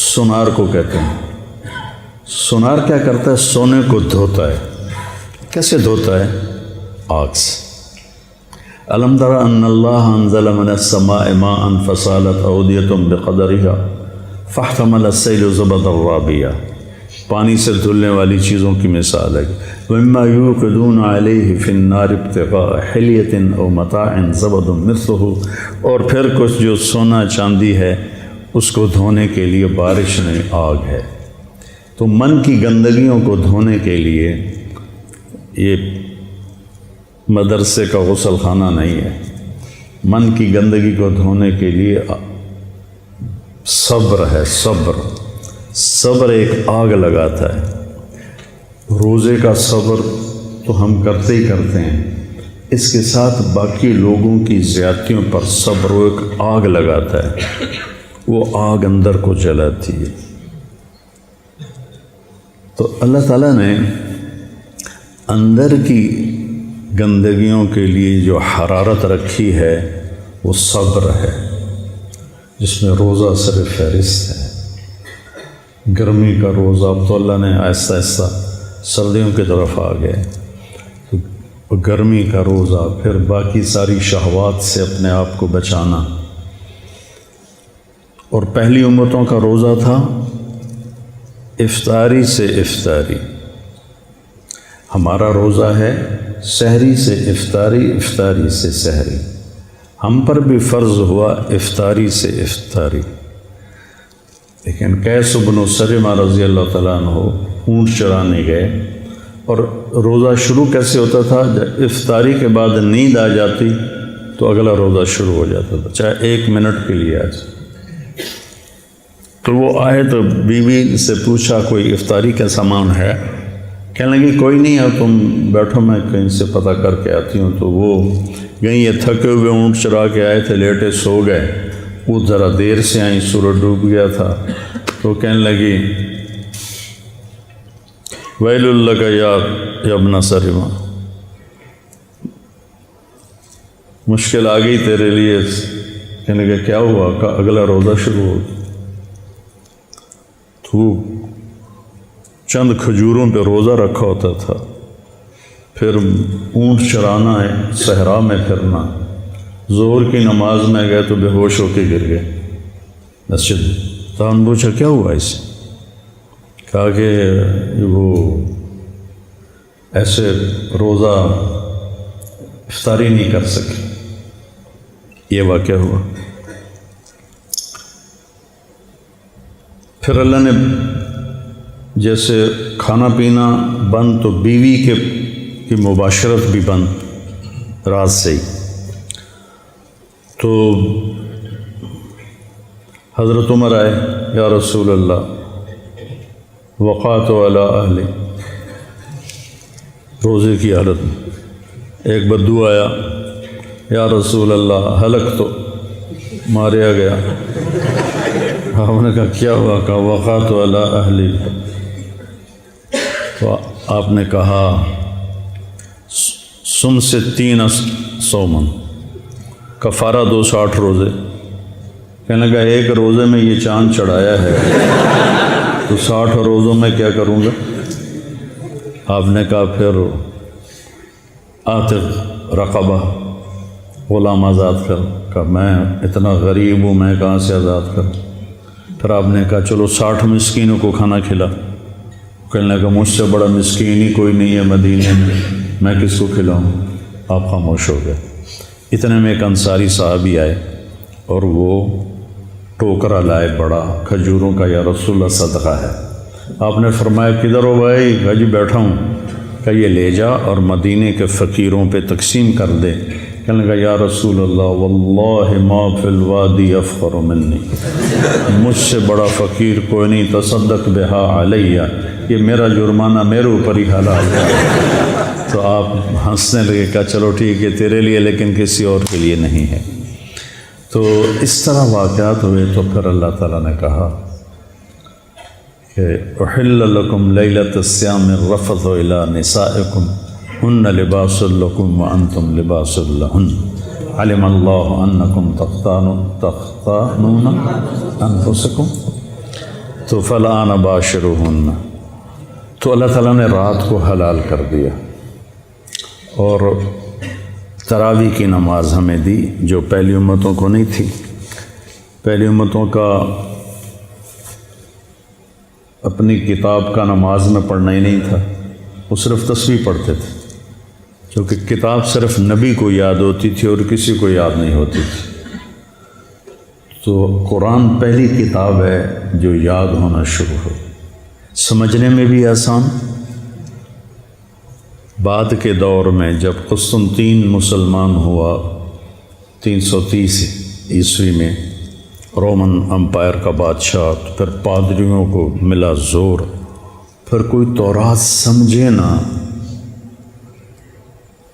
سنار کو کہتے ہیں۔ سنار کیا کرتا ہے؟ سونے کو دھوتا ہے۔ کیسے دھوتا ہے؟ آگ سے۔ الم تر ان اللہ انزل من السماء ماء فسالت اودیۃ بقدرها فاحتمل السیل زبدا رابیا۔ پانی سے دھلنے والی چیزوں کی مثال ہے۔ ومما یوقدون علیہ فی النار ابتغاء حلیۃ او متاع زبد مثلہ، اور پھر کچھ جو سونا چاندی ہے اس کو دھونے کے لیے بارش میں آگ ہے۔ تو من کی گندگیوں کو دھونے کے لیے یہ مدرسے کا غسل خانہ نہیں ہے، من کی گندگی کو دھونے کے لیے صبر ہے۔ صبر ایک آگ لگاتا ہے۔ روزے کا صبر تو ہم کرتے ہی کرتے ہیں، اس کے ساتھ باقی لوگوں کی زیادتیوں پر صبر وہ ایک آگ لگاتا ہے، وہ آگ اندر کو جلاتی ہے۔ تو اللہ تعالیٰ نے اندر کی گندگیوں کے لیے جو حرارت رکھی ہے وہ صبر ہے، جس میں روزہ صرف فہرست ہے۔ گرمی کا روزہ، اب تو اللہ نے آہستہ آہستہ سردیوں کی طرف آ گئے، تو گرمی کا روزہ، پھر باقی ساری شہوات سے اپنے آپ کو بچانا۔ اور پہلی امتوں کا روزہ تھا افطاری سے افطاری، ہمارا روزہ ہے سحری سے افطاری، افطاری سے سحری، ہم پر بھی فرض ہوا افطاری سے افطاری۔ لیکن قیس بن سلمہ رضی اللہ تعالیٰ عنہ اونٹ چرانے گئے، اور روزہ شروع کیسے ہوتا تھا؟ جب افطاری کے بعد نیند آ جاتی تو اگلا روزہ شروع ہو جاتا تھا، چاہے 1 منٹ کے لیے آ جائے۔ تو وہ آئے تو بیوی سے پوچھا کوئی افطاری کا سامان ہے؟ کہنے لگی کوئی نہیں ہے، تم بیٹھو میں کہیں سے پتہ کر کے آتی ہوں۔ تو وہ گئیں، یہ تھکے ہوئے اونٹ چرا کے آئے تھے، لیٹے سو گئے۔ وہ ذرا دیر سے آئیں، سورج ڈوب گیا تھا، تو کہنے لگی ویل لک یا ابن سلمہ، مشکل آ گئی تیرے لیے۔ کہنے لگا کیا ہوا؟ کہ اگلا روزہ شروع ہو گیا۔ تو چند کھجوروں پہ روزہ رکھا ہوتا تھا، پھر اونٹ چرانا ہے، صحرا میں پھرنا، ظہر کی نماز میں گئے تو بے ہوش ہو کے گر گئے مسجد۔ تو ہم پوچھا کیا ہوا اسے؟ کہا کہ وہ ایسے روزہ افطاری نہیں کر سکے، یہ واقعہ ہوا۔ پھر اللہ نے جیسے کھانا پینا بند تو بیوی کی مباشرت بھی بند رات سے ہی۔ تو حضرت عمر آئے، یا رسول اللہ وقعت علی اہلی، روزے کی حالت میں ایک بدو آیا، یا رسول اللہ ہلک تو ماریا گیا۔ آپ نے کہا کیا ہوا؟ کہا وقعت علی اہلی۔ تو آپ نے کہا سم سے 3 سومن، کفارہ 260 روزے۔ کہنے لگا ایک روزے میں یہ چاند چڑھایا ہے تو 60 روزوں میں کیا کروں گا؟ آپ نے کہا پھر عاتق رقبہ، غلام آزاد کر۔ کہا میں اتنا غریب ہوں، میں کہاں سے آزاد کروں؟ پھر آپ نے کہا چلو 60 مسکینوں کو کھانا کھلا۔ کہنے لگا مجھ سے بڑا مسکین ہی کوئی نہیں ہے مدینے میں کس کو کھلاؤں؟ آپ خاموش ہو گئے۔ اتنے میں ایک انصاری صحابی آئے اور وہ ٹوکرا لائے بڑا کھجوروں کا، یا رسول اللہ صدقہ ہے۔ آپ نے فرمایا کدھر ہو بھائی؟ کہا جی بیٹھا ہوں۔ کہ یہ لے جا اور مدینے کے فقیروں پہ تقسیم کر دے۔ کہنے لگا یا رسول اللہ واللہ ما فی الوادی افقر منی، مجھ سے بڑا فقیر کوئی نہیں، تصدق بہا علیہ، یہ میرا جرمانہ میرے اوپر ہی حلال ہے۔ تو آپ ہنسنے لگے، کہا چلو ٹھیک ہے تیرے لیے، لیکن کسی اور کے لیے نہیں ہے۔ تو اس طرح واقعات ہوئے۔ تو پھر اللہ تعالیٰ نے کہا کہ احل لکم لیلۃ الصیام الرفث الی نسائکم ہن لباس لکم وانتم لباس لہن علم اللہ انکم تختانون انفسکم تو فالآن باشروہن۔ تو اللہ تعالیٰ نے رات کو حلال کر دیا اور تراویح کی نماز ہمیں دی، جو پہلی امتوں کو نہیں تھی۔ پہلی امتوں کا اپنی کتاب کا نماز میں پڑھنا ہی نہیں تھا، وہ صرف تسبیح پڑھتے تھے، کیونکہ کتاب صرف نبی کو یاد ہوتی تھی اور کسی کو یاد نہیں ہوتی تھی۔ تو قرآن پہلی کتاب ہے جو یاد ہونا شروع ہو، سمجھنے میں بھی آسان۔ بعد کے دور میں جب قسطنطین مسلمان ہوا 330 عیسوی میں، رومن امپائر کا بادشاہ، پھر پادریوں کو ملا زور، پھر کوئی تورات سمجھے نہ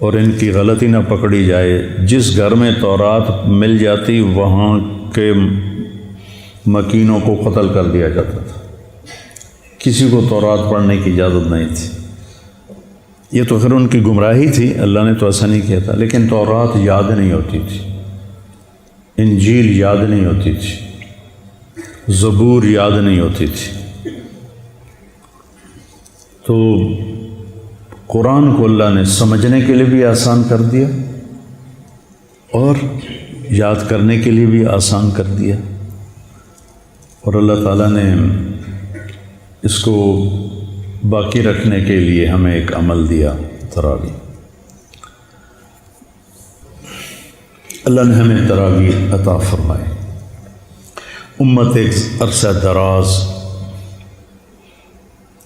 اور ان کی غلطی نہ پکڑی جائے۔ جس گھر میں تورات مل جاتی وہاں کے مکینوں کو قتل کر دیا جاتا تھا، کسی کو تورات پڑھنے کی اجازت نہیں تھی۔ یہ تو پھر ان کی گمراہی تھی، اللہ نے تو ایسا نہیں کیا تھا، لیکن تورات یاد نہیں ہوتی تھی، انجیل یاد نہیں ہوتی تھی، زبور یاد نہیں ہوتی تھی۔ تو قرآن کو اللہ نے سمجھنے کے لیے بھی آسان کر دیا اور یاد کرنے کے لیے بھی آسان کر دیا۔ اور اللہ تعالیٰ نے اس کو باقی رکھنے کے لیے ہمیں ایک عمل دیا تراویح۔ اللہ نے ہمیں تراویح عطا فرمائے۔ امت ایک عرصہ دراز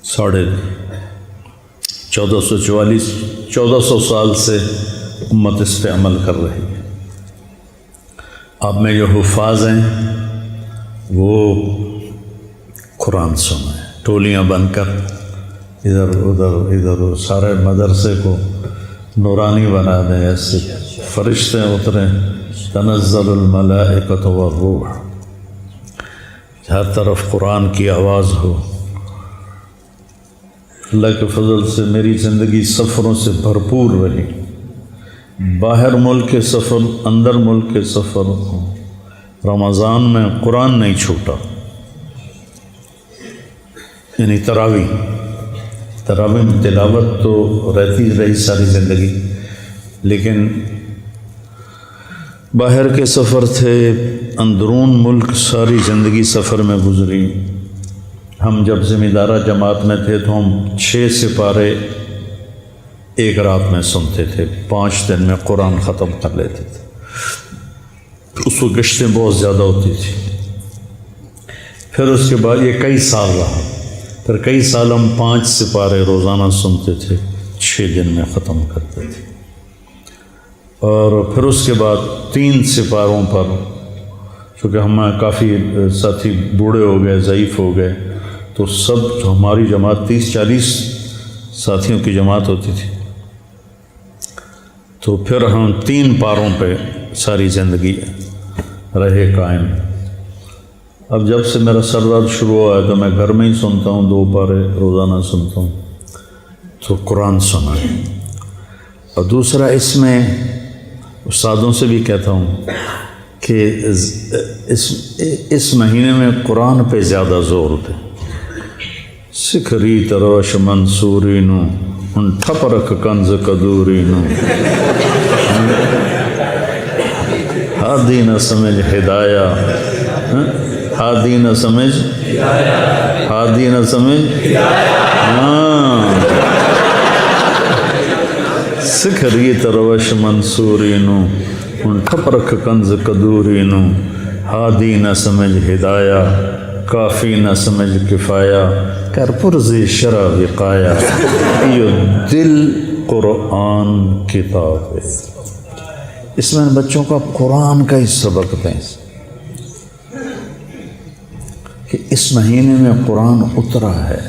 1400 سال سے امت اس پہ عمل کر رہی ہے۔ آپ میں جو حفاظ ہیں وہ قرآن سنیں، ٹولیاں بن کر ادھر ادھر سارے مدرسے کو نورانی بنا دیں، ایسے فرشتے اتریں، تنزل الملائکۃ والروح، ہر طرف قرآن کی آواز ہو۔ اللہ کے فضل سے میری زندگی سفروں سے بھرپور رہی، باہر ملک کے سفر، اندر ملک کے سفر، رمضان میں قرآن نہیں چھوٹا، یعنی تراویح میں تلاوت تو رہتی رہی ساری زندگی، لیکن باہر کے سفر تھے، اندرون ملک ساری زندگی سفر میں گزری۔ ہم جب ذمہ دارہ جماعت میں تھے تو ہم 6 سپارے ایک رات میں سنتے تھے، 5 دن میں قرآن ختم کر لیتے تھے۔ اس وقت گشتیں بہت زیادہ ہوتی تھی۔ پھر اس کے بعد یہ کئی سال رہا، پھر کئی سال ہم 5 سپارے روزانہ سنتے تھے، 6 دن میں ختم کرتے تھے۔ اور پھر اس کے بعد 3 سپاروں پر، چونکہ ہم کافی ساتھی بوڑھے ہو گئے، ضعیف ہو گئے، تو سب ہماری جماعت 30-40 ساتھیوں کی جماعت ہوتی تھی، تو پھر ہم 3 پاروں پہ ساری زندگی رہے قائم۔ اب جب سے میرا سر درد شروع ہوا ہے تو میں گھر میں ہی سنتا ہوں، 2 پارے روزانہ سنتا ہوں، تو قرآن سنا ہے۔ اور دوسرا اس میں استادوں سے بھی کہتا ہوں کہ اس مہینے میں قرآن پہ زیادہ زور دیں۔ سکھری تروش منصوری نو ان ٹھپ رکھ کنز کدوری نو، ہادی نہ سمجھ ہدایہ، ہادی نہ سمجھ، ہادی نہ سمجھ، سکھری تروش منصوری نو ان ٹھپ رکھ کنز کدوری نو، ہادی نہ سمجھ ہدایہ، کافی نہ سمجھ کفایہ، کر پرزی شرع وقایا، یہ دل قرآن کتاب ہے۔ اس میں بچوں کا قرآن کا ہی سبق دیں کہ اس مہینے میں قرآن اترا ہے،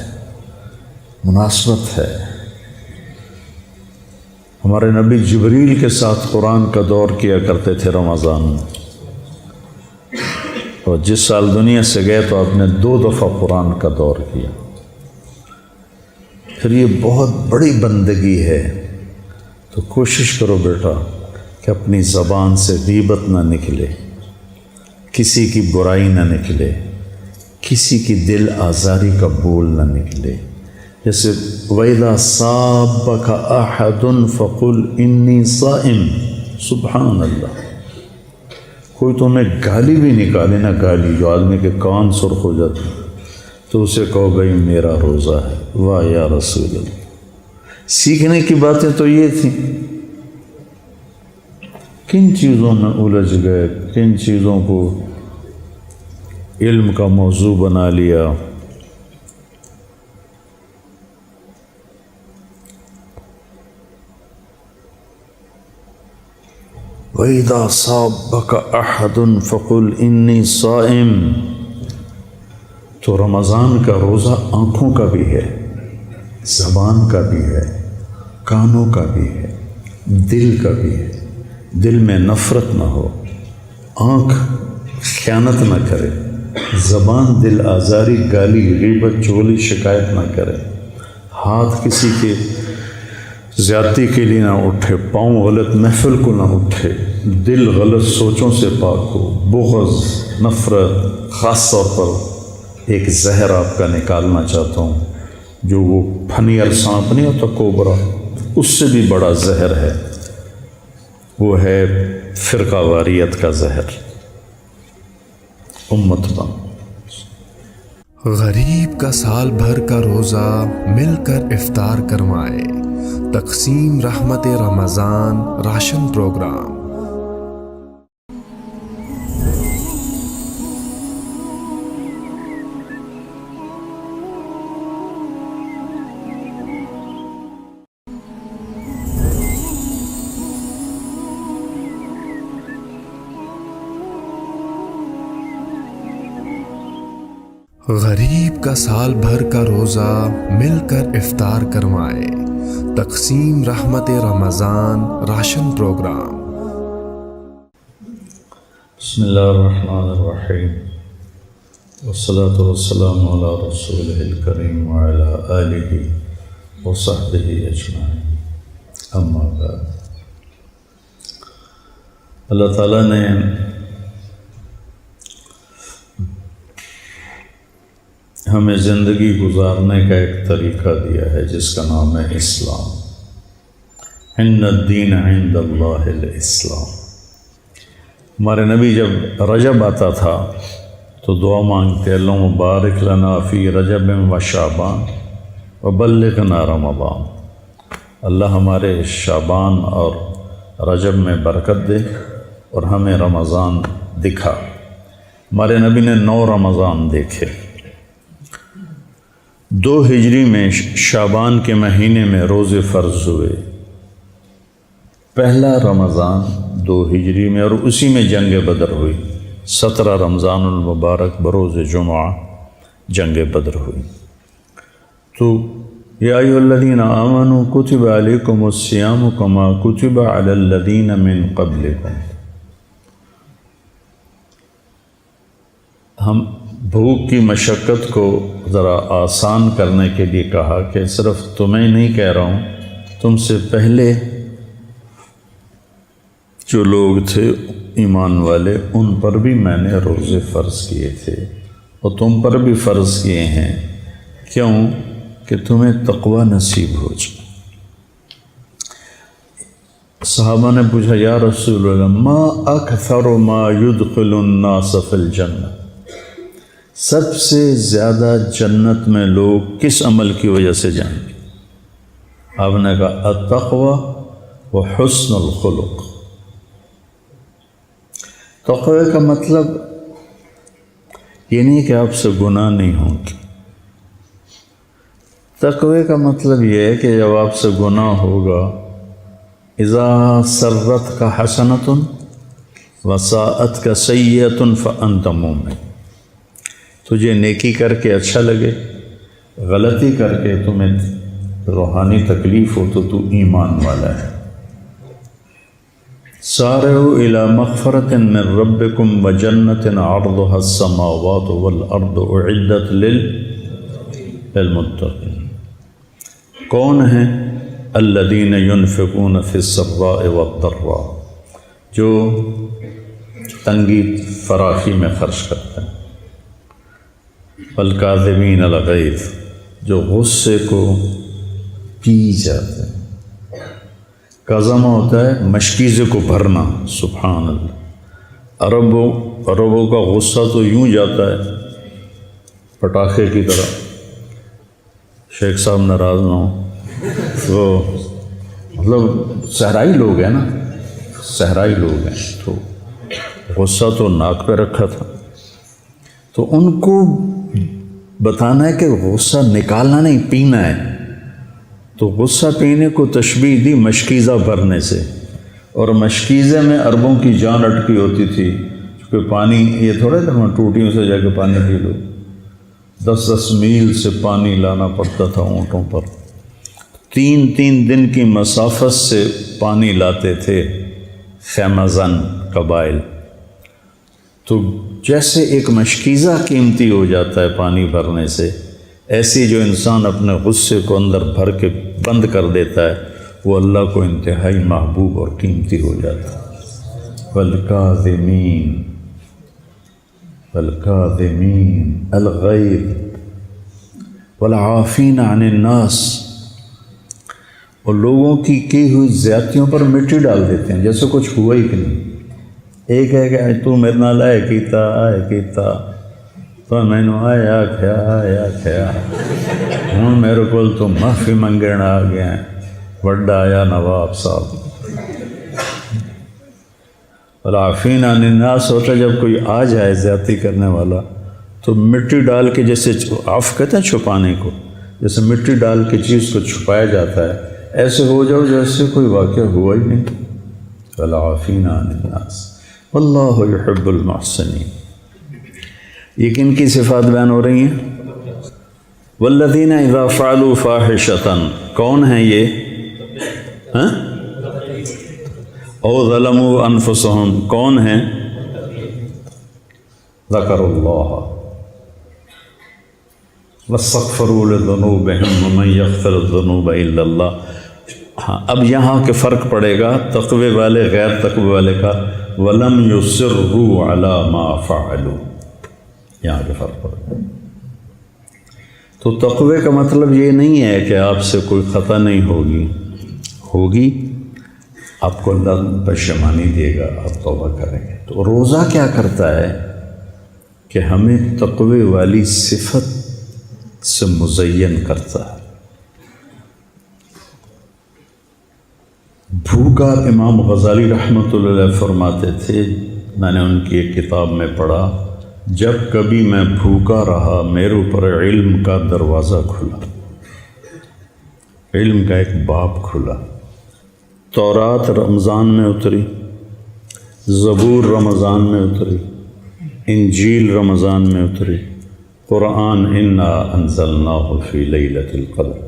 مناسبت ہے۔ ہمارے نبی جبریل کے ساتھ قرآن کا دور کیا کرتے تھے رمضان میں، اور جس سال دنیا سے گئے تو آپ نے 2 دفعہ قرآن کا دور کیا۔ پھر یہ بہت بڑی بندگی ہے، تو کوشش کرو بیٹا کہ اپنی زبان سے غیبت نہ نکلے، کسی کی برائی نہ نکلے، کسی کی دل آزاری کا بول نہ نکلے۔ جیسے وَإِذَا صَابَكَ أَحَدٌ فَقُلْ إِنِّي صَائِمٌ، سبحان اللہ۔ کوئی تمہیں گالی بھی نکالے نا، گالی جو آدمی کے کان سرخ ہو جاتے ہیں، تو اسے کہو بھائی میرا روزہ ہے۔ واہ یا رسول اللہ، سیکھنے کی باتیں تو یہ تھیں۔ کن چیزوں میں الجھ گئے، کن چیزوں کو علم کا موضوع بنا لیا۔ وَإِذَا صَابَكَ أَحَدٌ فَقُلْ إِنِّي صَائِمٌ۔ تو رمضان کا روزہ آنکھوں کا بھی ہے، زبان کا بھی ہے، کانوں کا بھی ہے، دل کا بھی ہے۔ دل میں نفرت نہ ہو، آنکھ خیانت نہ کرے، زبان دل آزاری، گالی، غیبت، چغلی، شکایت نہ کرے، ہاتھ کسی کے زیادتی کے لیے نہ اٹھے، پاؤں غلط محفل کو نہ اٹھے، دل غلط سوچوں سے پاک ہو، بغض، نفرت۔ خاص طور پر ایک زہر آپ کا نکالنا چاہتا ہوں، جو وہ پھنیر سانپ نہیں ہوتا، کوبرا، اس سے بھی بڑا زہر ہے، وہ ہے فرقہ واریت کا زہر، امت بن۔ غریب کا سال بھر کا روزہ مل کر افطار کروائے، تقسیم رحمت رمضان راشن پروگرام۔ غریب کا سال بھر کا روزہ مل کر افطار کروائے، تقسیم رحمت رمضان راشن پروگرام۔ بسم اللہ الرحمن الرحیم، والصلاة والسلام علی رسولہ الکریم وعلی آلہ وصحبہ اجمعین، اما بعد۔ اللہ تعالیٰ نے ہمیں زندگی گزارنے کا ایک طریقہ دیا ہے جس کا نام ہے اسلام۔ ان الدین عند اللہ الاسلام۔ ہمارے نبی جب رجب آتا تھا تو دعا مانگتے، اللہم بارک لنا فی رجب و شعبان وبلغنا رمضان۔ اللہ ہمارے شعبان اور رجب میں برکت دے اور ہمیں رمضان دکھا۔ ہمارے نبی نے 9 رمضان دیکھے۔ 2 ہجری میں شعبان کے مہینے میں روزے فرض ہوئے، پہلا رمضان 2 ہجری میں، اور اسی میں جنگ بدر ہوئی۔ 17 رمضان المبارک بروز جمعہ جنگ بدر ہوئی۔ تو یا ایھا الذین آمنوا کتب علیکم الصیام کما کتب علی الذین من قبلکم۔ ہم بھوک کی مشقت کو ذرا آسان کرنے کے لیے کہا کہ صرف تمہیں نہیں کہہ رہا ہوں، تم سے پہلے جو لوگ تھے ایمان والے ان پر بھی میں نے روزے فرض کیے تھے اور تم پر بھی فرض کیے ہیں، کیوں کہ تمہیں تقوی نصیب ہو جائے۔ صحابہ نے پوچھا یا رسول اللہ ما اکثر ما يدخل الناس فی الجنہ، سب سے زیادہ جنت میں لوگ کس عمل کی وجہ سے جائیں گے؟ آپ نے کہا التقوی و حسن الخلق۔ تقوی کا مطلب یہ نہیں کہ آپ سے گناہ نہیں ہوں گے، تقوی کا مطلب یہ ہے کہ جب آپ سے گناہ ہوگا، اذا سرت کا حسنۃ وساءت کا سیئۃ فانت مومن۔ تجھے نیکی کر کے اچھا لگے، غلطی کر کے تمہیں روحانی تکلیف ہو تو ایمان والا ہے۔ سارعوا الی مغفرۃ من ربکم وجنۃ عرضها السماوات والارض اعدت للمتقین۔ کون ہیں؟ الذین ینفقون فی السراء والضراء، جو تنگی فراخی میں خرچ کرتے ہیں، والکاظمین الغیظ، جو غصے کو پی جاتے ہیں۔ کظمہ ہوتا ہے مشکیزے کو بھرنا، سبحان اللہ۔ عربوں کا غصہ تو یوں جاتا ہے پٹاخے کی طرح، شیخ صاحب ناراض نہ ہوں، تو مطلب صحرائی لوگ ہیں نا، صحرائی لوگ ہیں، تو غصہ تو ناک پہ رکھا تھا۔ تو ان کو بتانا ہے کہ غصہ نکالنا نہیں، پینا ہے۔ تو غصہ پینے کو تشبیہ دی مشکیزہ بھرنے سے، اور مشکیزے میں عربوں کی جان اٹکی ہوتی تھی، کیونکہ پانی یہ تھوڑا تھا ٹوٹیوں سے جا کے پانی پی لو، 10 میل سے پانی لانا پڑتا تھا اونٹوں پر، 3 دن کی مسافت سے پانی لاتے تھے خیمہ زن قبائل۔ تو جیسے ایک مشکیزہ قیمتی ہو جاتا ہے پانی بھرنے سے، ایسی جو انسان اپنے غصے کو اندر بھر کے بند کر دیتا ہے وہ اللہ کو انتہائی محبوب اور قیمتی ہو جاتا ہے۔ والکاظمین الغیظ والعافین عن الناس، اور لوگوں کی ہوئی زیادتیوں پر مٹی ڈال دیتے ہیں جیسے کچھ ہوا ہی کہ نہیں۔ ایک ہے کہ تو میرے نال آئے کیتا تو میں نے آیا کیا ہوں میرے کو تو معافی منگن آ گیا وڈا آیا نواب صاحب العافین عن الناس ہوتا ہے جب کوئی آ جائے زیادتی کرنے والا تو مٹی ڈال کے جیسے عفو کہتے ہیں چھپانے کو، جیسے مٹی ڈال کے چیز کو چھپایا جاتا ہے، ایسے ہو جاؤ جیسے کوئی واقعہ ہوا ہی نہیں۔ العافین عن الناس واللہ یحب المحسنین۔ یہ کن کی صفات بیان ہو رہی ہیں؟ والذین اذا فعلوا فاحشۃ، کون ہیں یہ؟ ہاں؟ او ظلموا انفسهم، کون ہیں؟ ذکر اللہ واستغفروا لذنوبهم ومن یغفر الذنوب الا اللہ۔ ہاں اب یہاں کے فرق پڑے گا تقوی والے غیر تقوی والے کا، ولم یصروا علی ما فعلوا، یہاں کے فرق پڑے گا۔ تو تقوی کا مطلب یہ نہیں ہے کہ آپ سے کوئی خطا نہیں ہوگی، آپ کو اللہ پشیمانی دے گا، آپ توبہ کریں گے۔ تو روزہ کیا کرتا ہے کہ ہمیں تقوی والی صفت سے مزین کرتا ہے۔ بھوکا امام غزالی رحمۃ اللہ علیہ فرماتے تھے، میں نے ان کی ایک کتاب میں پڑھا، جب کبھی میں بھوکا رہا میرے اوپر علم کا دروازہ کھلا، علم کا ایک باب کھلا۔ تورات رمضان میں اتری، زبور رمضان میں اتری، انجیل رمضان میں اتری، قرآن انا انزلناہ فی لیلۃ القدر،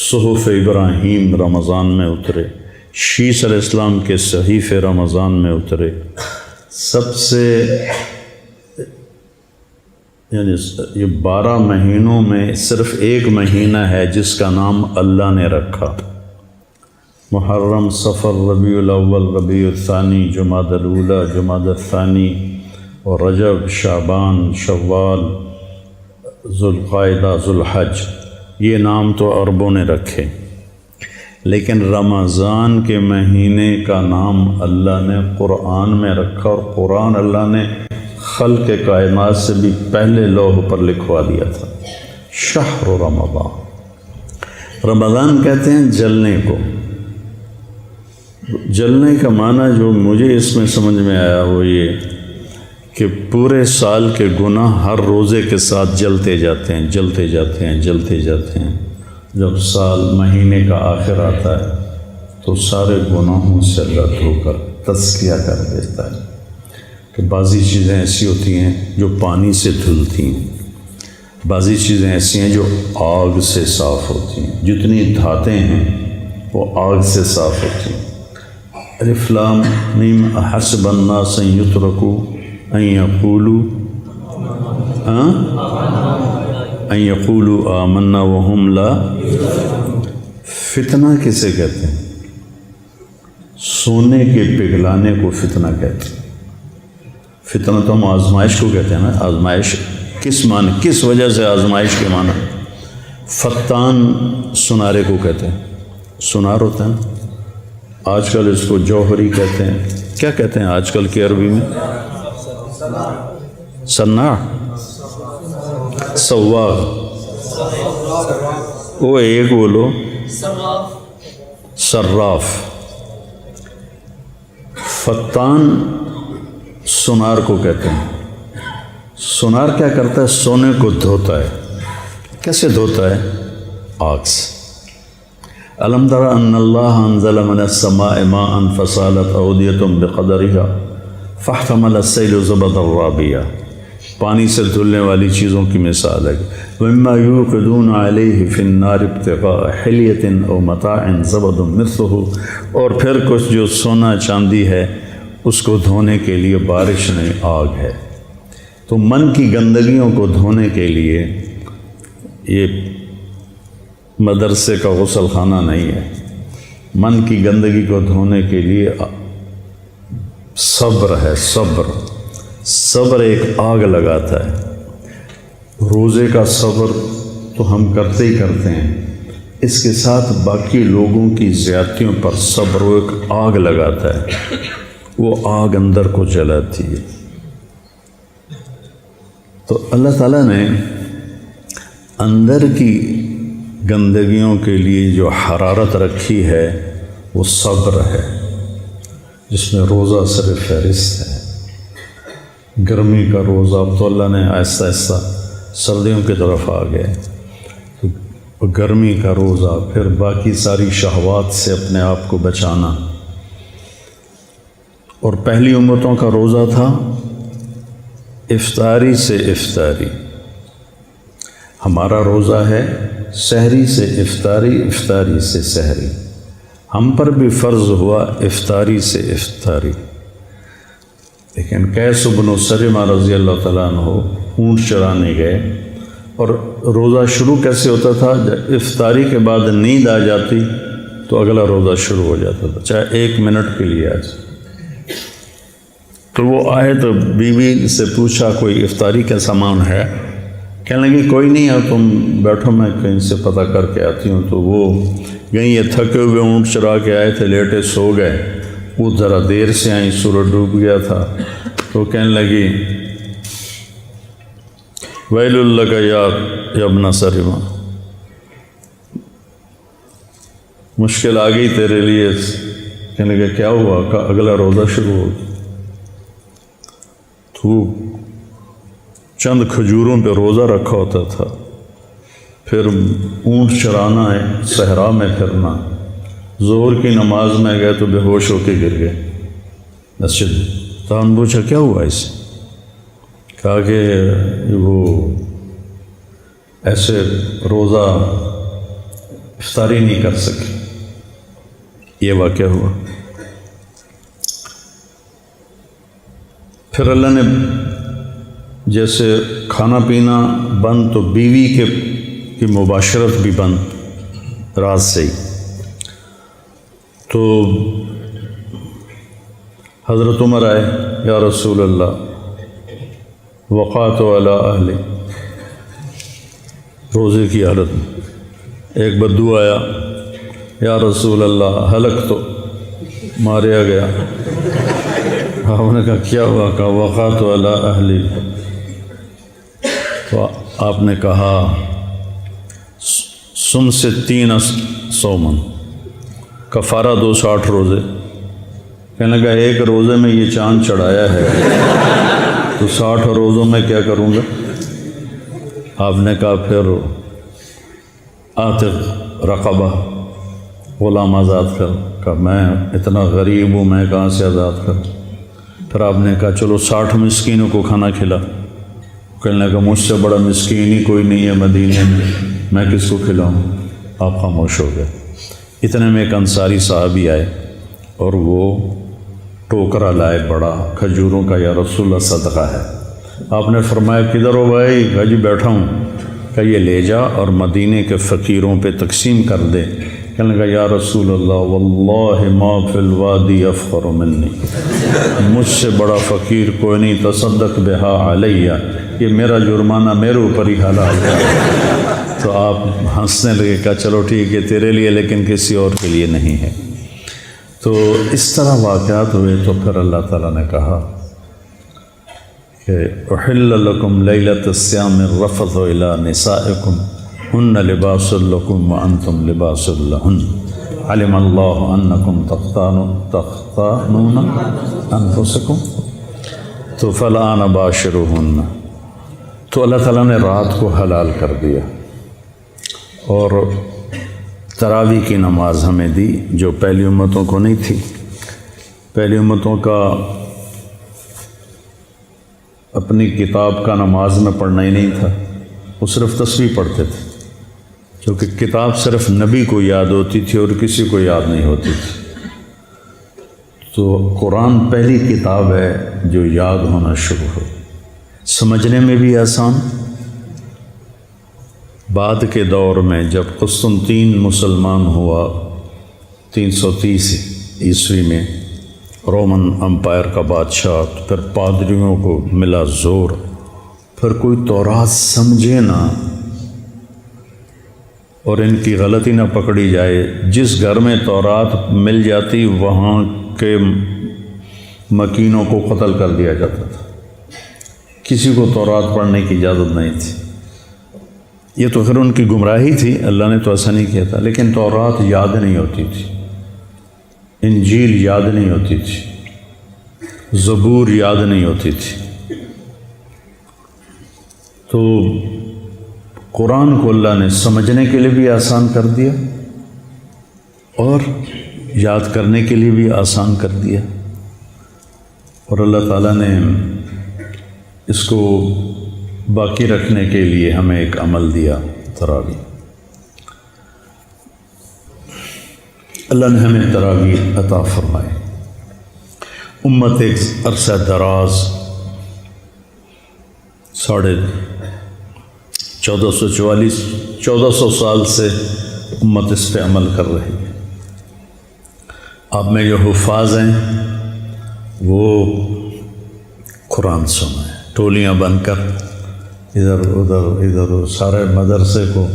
صحف ابراہیم رمضان میں اترے، شیس علیہ السلام کے صحیفے رمضان میں اترے۔ سب سے یعنی یہ 12 مہینوں میں صرف ایک مہینہ ہے جس کا نام اللہ نے رکھا، محرم، صفر، ربیع الاول، ربیع الثانی، جمادی الاولی، جمادی الثانی، اور رجب، شعبان، شوال، ذوالقعدہ، ذوالحج۔ یہ نام تو عربوں نے رکھے، لیکن رمضان کے مہینے کا نام اللہ نے قرآن میں رکھا، اور قرآن اللہ نے خلق کائنات سے بھی پہلے لوح پر لکھوا دیا تھا۔ شہر رمضان، رمضان کہتے ہیں جلنے کو۔ جلنے کا معنی جو مجھے اس میں سمجھ میں آیا وہ یہ کہ پورے سال کے گناہ ہر روزے کے ساتھ جلتے جاتے ہیں، جلتے جاتے ہیں، جلتے جاتے ہیں۔ جب سال مہینے کا آخر آتا ہے تو سارے گناہوں سے اللہ دھو کر تزکیہ کر دیتا ہے کہ بعضی چیزیں ایسی ہوتی ہیں جو پانی سے دھلتی ہیں، بعضی چیزیں ایسی ہیں جو آگ سے صاف ہوتی ہیں، جتنی دھاتیں ہیں وہ آگ سے صاف ہوتی ہیں۔ الف لام میم احسب الناس ان یترکوا ان یقولوا آمنا وہم لا۔ فتنہ کسے کہتے ہیں؟ سونے کے پگھلانے کو فتنہ کہتے ہیں۔ فتنہ تو ہم آزمائش کو کہتے ہیں نا۔ آزمائش کس معنی، کس وجہ سے آزمائش کے معنی؟ فتان سنارے کو کہتے ہیں، سنار ہوتا ہے نا۔ آج کل اس کو جوہری کہتے ہیں، کیا کہتے ہیں آج کل کی عربی میں؟ سناع، سواغ، وہ ایک بولو، صراف۔ فتان سنار کو کہتے ہیں۔ سنار کیا کرتا ہے؟ سونے کو دھوتا ہے۔ کیسے دھوتا ہے؟ آگ سے۔ الم تر ان اللہ انزل من السماء ماء فسالت اودیۃ بقدرها فاحتمل السیل زبدا رابیا۔ پانی سے دھلنے والی چیزوں کی مثال ہے۔ ومما یوقدون علیہ فی النار ابتغاء حلیۃ او متاع زبد مثلہ، اور پھر کچھ جو سونا چاندی ہے اس کو دھونے کے لیے بارش نہیں، آگ ہے۔ تو من کی گندگیوں کو دھونے کے لیے یہ مدرسے کا غسل خانہ نہیں ہے۔ من کی گندگی کو دھونے کے لیے صبر ہے، صبر۔ صبر ایک آگ لگاتا ہے۔ روزے کا صبر تو ہم کرتے ہی کرتے ہیں، اس کے ساتھ باقی لوگوں کی زیادتیوں پر صبر وہ ایک آگ لگاتا ہے، وہ آگ اندر کو جلاتی ہے۔ تو اللہ تعالیٰ نے اندر کی گندگیوں کے لیے جو حرارت رکھی ہے وہ صبر ہے، جس میں روزہ صرف فہرست ہے۔ گرمی کا روزہ اب تو اللہ نے آہستہ آہستہ سردیوں کی طرف آ گئے، تو گرمی کا روزہ، پھر باقی ساری شہوات سے اپنے آپ کو بچانا۔ اور پہلی امتوں کا روزہ تھا افطاری سے افطاری، ہمارا روزہ ہے سحری سے افطاری، افطاری سے سحری۔ ہم پر بھی فرض ہوا افطاری سے افطاری، لیکن قیس بن سلمہ رضی اللہ تعالیٰ عنہ اونٹ چرانے گئے، اور روزہ شروع کیسے ہوتا تھا؟ جب افطاری کے بعد نیند آ جاتی تو اگلا روزہ شروع ہو جاتا تھا، چاہے 1 منٹ کے لیے آ جائے۔ تو وہ آئے تو بیوی سے پوچھا کوئی افطاری کا سامان ہے؟ کہنے لگی کوئی نہیں ہے، تم بیٹھو میں کہیں سے پتہ کر کے آتی ہوں۔ تو وہ گئیں، یہ تھکے ہوئے اونٹ چرا کے آئے تھے، لیٹے سو گئے، وہ ذرا دیر سے آئیں، سورج ڈوب گیا تھا، تو کہنے لگی ویل لک یا ابن سلمہ، مشکل آ گئی تیرے لیے۔ کہنے لگا کیا ہوا؟ کہ اگلا روزہ شروع ہو گیا۔ تو چند کھجوروں پہ روزہ رکھا ہوتا تھا، پھر اونٹ چرانا ہے، صحرا میں پھرنا، ظہر کی نماز میں گئے تو بے ہوش ہو کے گر گئے مسجد۔ تو ہم پوچھا کیا ہوا اسے؟ کہا کہ وہ ایسے روزہ افطاری نہیں کر سکے، یہ واقعہ ہوا۔ پھر اللہ نے جیسے کھانا پینا بند تو بیوی کی مباشرت بھی بند رات سے ہی۔ تو حضرت عمر آئے، یا رسول اللہ وقعت علی اہلی، روزے کی حالت میں ایک بدو آیا، یا رسول اللہ ہلک تو ماریا گیا۔ آپ نے کہا کیا ہوا؟ کہا وقعت علی اہلی۔ تو آپ نے کہا سم سے 3 سومن، کفارہ 260 روزے۔ کہنے لگا ایک روزے میں یہ چاند چڑھایا ہے تو 60 روزوں میں کیا کروں گا؟ آپ نے کہا پھر عاتق رقبہ، غلام آزاد کر۔ کہ میں اتنا غریب ہوں، میں کہاں سے آزاد کروں؟ پھر آپ نے کہا چلو 60 مسکینوں کو کھانا کھلا۔ کہنے لگا مجھ سے بڑا مسکین ہی کوئی نہیں ہے مدینے میں کس کو کھلاؤں؟ آپ خاموش ہو گئے۔ اتنے میں ایک انصاری صحابی آئے اور وہ ٹوکرا لائے بڑا کھجوروں کا، یا رسول اللہ صدقہ ہے۔ آپ نے فرمایا کدھر ہو بھائی؟ کہا جی بیٹھا ہوں۔ کہ یہ لے جا اور مدینے کے فقیروں پہ تقسیم کر دے۔ کہنے لگا یا رسول اللہ واللہ ما فی الوادی افقر منی، مجھ سے بڑا فقیر کوئی نہیں، تصدق بہا علیہ، یہ میرا جرمانہ میرے اوپر ہی حلال ہے۔ تو آپ ہنسنے لگے، کہا چلو ٹھیک ہے تیرے لیے، لیکن کسی اور کے لیے نہیں ہے۔ تو اس طرح واقعات ہوئے۔ تو پھر اللہ تعالیٰ نے کہا کہ احل لکم لیلۃ الصیام الرفث الی نسائکم ہن لباس لکم وانتم لباس لہن علم اللہ انکم تختانون انفسکم تو فالآن باشروہن۔ تو اللہ تعالیٰ نے رات کو حلال کر دیا اور تراویح کی نماز ہمیں دی، جو پہلی امتوں کو نہیں تھی۔ پہلی امتوں کا اپنی کتاب کا نماز میں پڑھنا ہی نہیں تھا، وہ صرف تسبیح پڑھتے تھے، کیونکہ کتاب صرف نبی کو یاد ہوتی تھی اور کسی کو یاد نہیں ہوتی تھی۔ تو قرآن پہلی کتاب ہے جو یاد ہونا شروع ہو، سمجھنے میں بھی آسان۔ بعد کے دور میں جب قسطنطین مسلمان ہوا 330 عیسوی میں، رومن امپائر کا بادشاہ، پھر پادریوں کو ملا زور، پھر کوئی تورات سمجھے نہ اور ان کی غلطی نہ پکڑی جائے۔ جس گھر میں تورات مل جاتی وہاں کے مکینوں کو قتل کر دیا جاتا تھا۔ کسی کو تورات پڑھنے کی اجازت نہیں تھی۔ یہ تو خیر ان کی گمراہی تھی، اللہ نے تو ایسا نہیں کیا تھا، لیکن تورات یاد نہیں ہوتی تھی، انجیل یاد نہیں ہوتی تھی، زبور یاد نہیں ہوتی تھی۔ تو قرآن کو اللہ نے سمجھنے کے لیے بھی آسان کر دیا اور یاد کرنے کے لیے بھی آسان کر دیا، اور اللہ تعالیٰ نے اس کو باقی رکھنے کے لیے ہمیں ایک عمل دیا، تراویح۔ اللہ نے ہمیں تراویح عطا فرمائے۔ امت ایک عرصہ دراز 1400 سال سے امت اس پہ عمل کر رہی ہے۔ آپ میں جو حفاظ ہیں وہ قرآن سنیں، ٹولیاں بن کر ادھر ادھر سارے مدرسے کو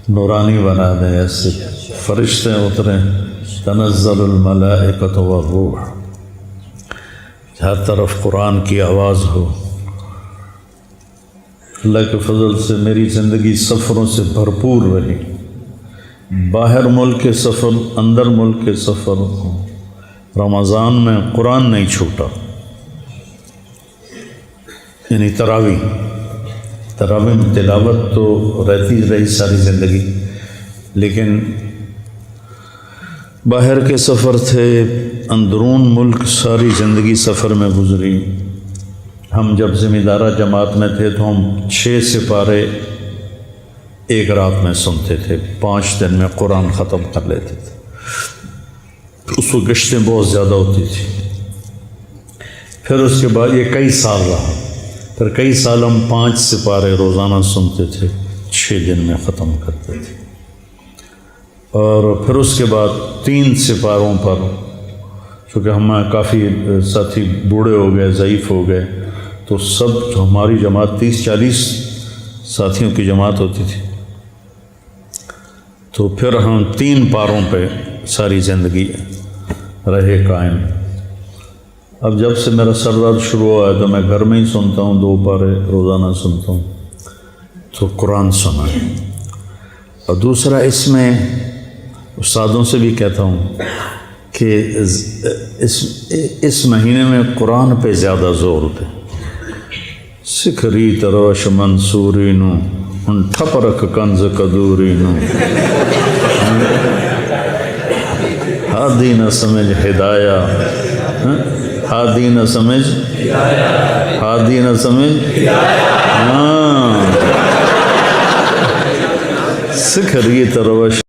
نورانی بنا دیں، ایسے فرشتے اتریں، تنزل الملائکۃ والروح، ہر طرف قرآن کی آواز ہو۔ اللہ کے فضل سے میری زندگی سفروں سے بھرپور رہی، باہر ملک کے سفر، اندر ملک کے سفر ہوں، رمضان میں قرآن نہیں چھوٹا، یعنی تراویح میں تلاوت تو رہتی رہی ساری زندگی، لیکن باہر کے سفر تھے، اندرون ملک ساری زندگی سفر میں گزری۔ ہم جب ذمہ دارہ جماعت میں تھے تو ہم 6 سپارے ایک رات میں سنتے تھے، 5 دن میں قرآن ختم کر لیتے تھے۔ اس وقت گشتیں بہت زیادہ ہوتی تھی۔ پھر اس کے بعد یہ کئی سال رہا، پھر کئی سال ہم 5 سپارے روزانہ سنتے تھے، 6 دن میں ختم کرتے تھے۔ اور پھر اس کے بعد 3 سپاروں پر، چونکہ ہم کافی ساتھی بوڑھے ہو گئے، ضعیف ہو گئے، تو سب ہماری جماعت 30-40 ساتھیوں کی جماعت ہوتی تھی، تو پھر ہم 3 پاروں پہ ساری زندگی رہے قائم۔ اب جب سے میرا سر درد شروع ہوا ہے تو میں گھر میں ہی سنتا ہوں، 2 پارے روزانہ سنتا ہوں، تو قرآن سنا ہے۔ اور دوسرا اس میں استادوں سے بھی کہتا ہوں کہ اس مہینے میں قرآن پہ زیادہ زور دے۔ سکھری تروش منصوری نو ان ٹھپرک کنز کدوری نو، ہادی نہ سمجھ ہدایہ، ہادی نہ سمجھ، ہادی نہ سمجھ، ہاں، سکھری تروش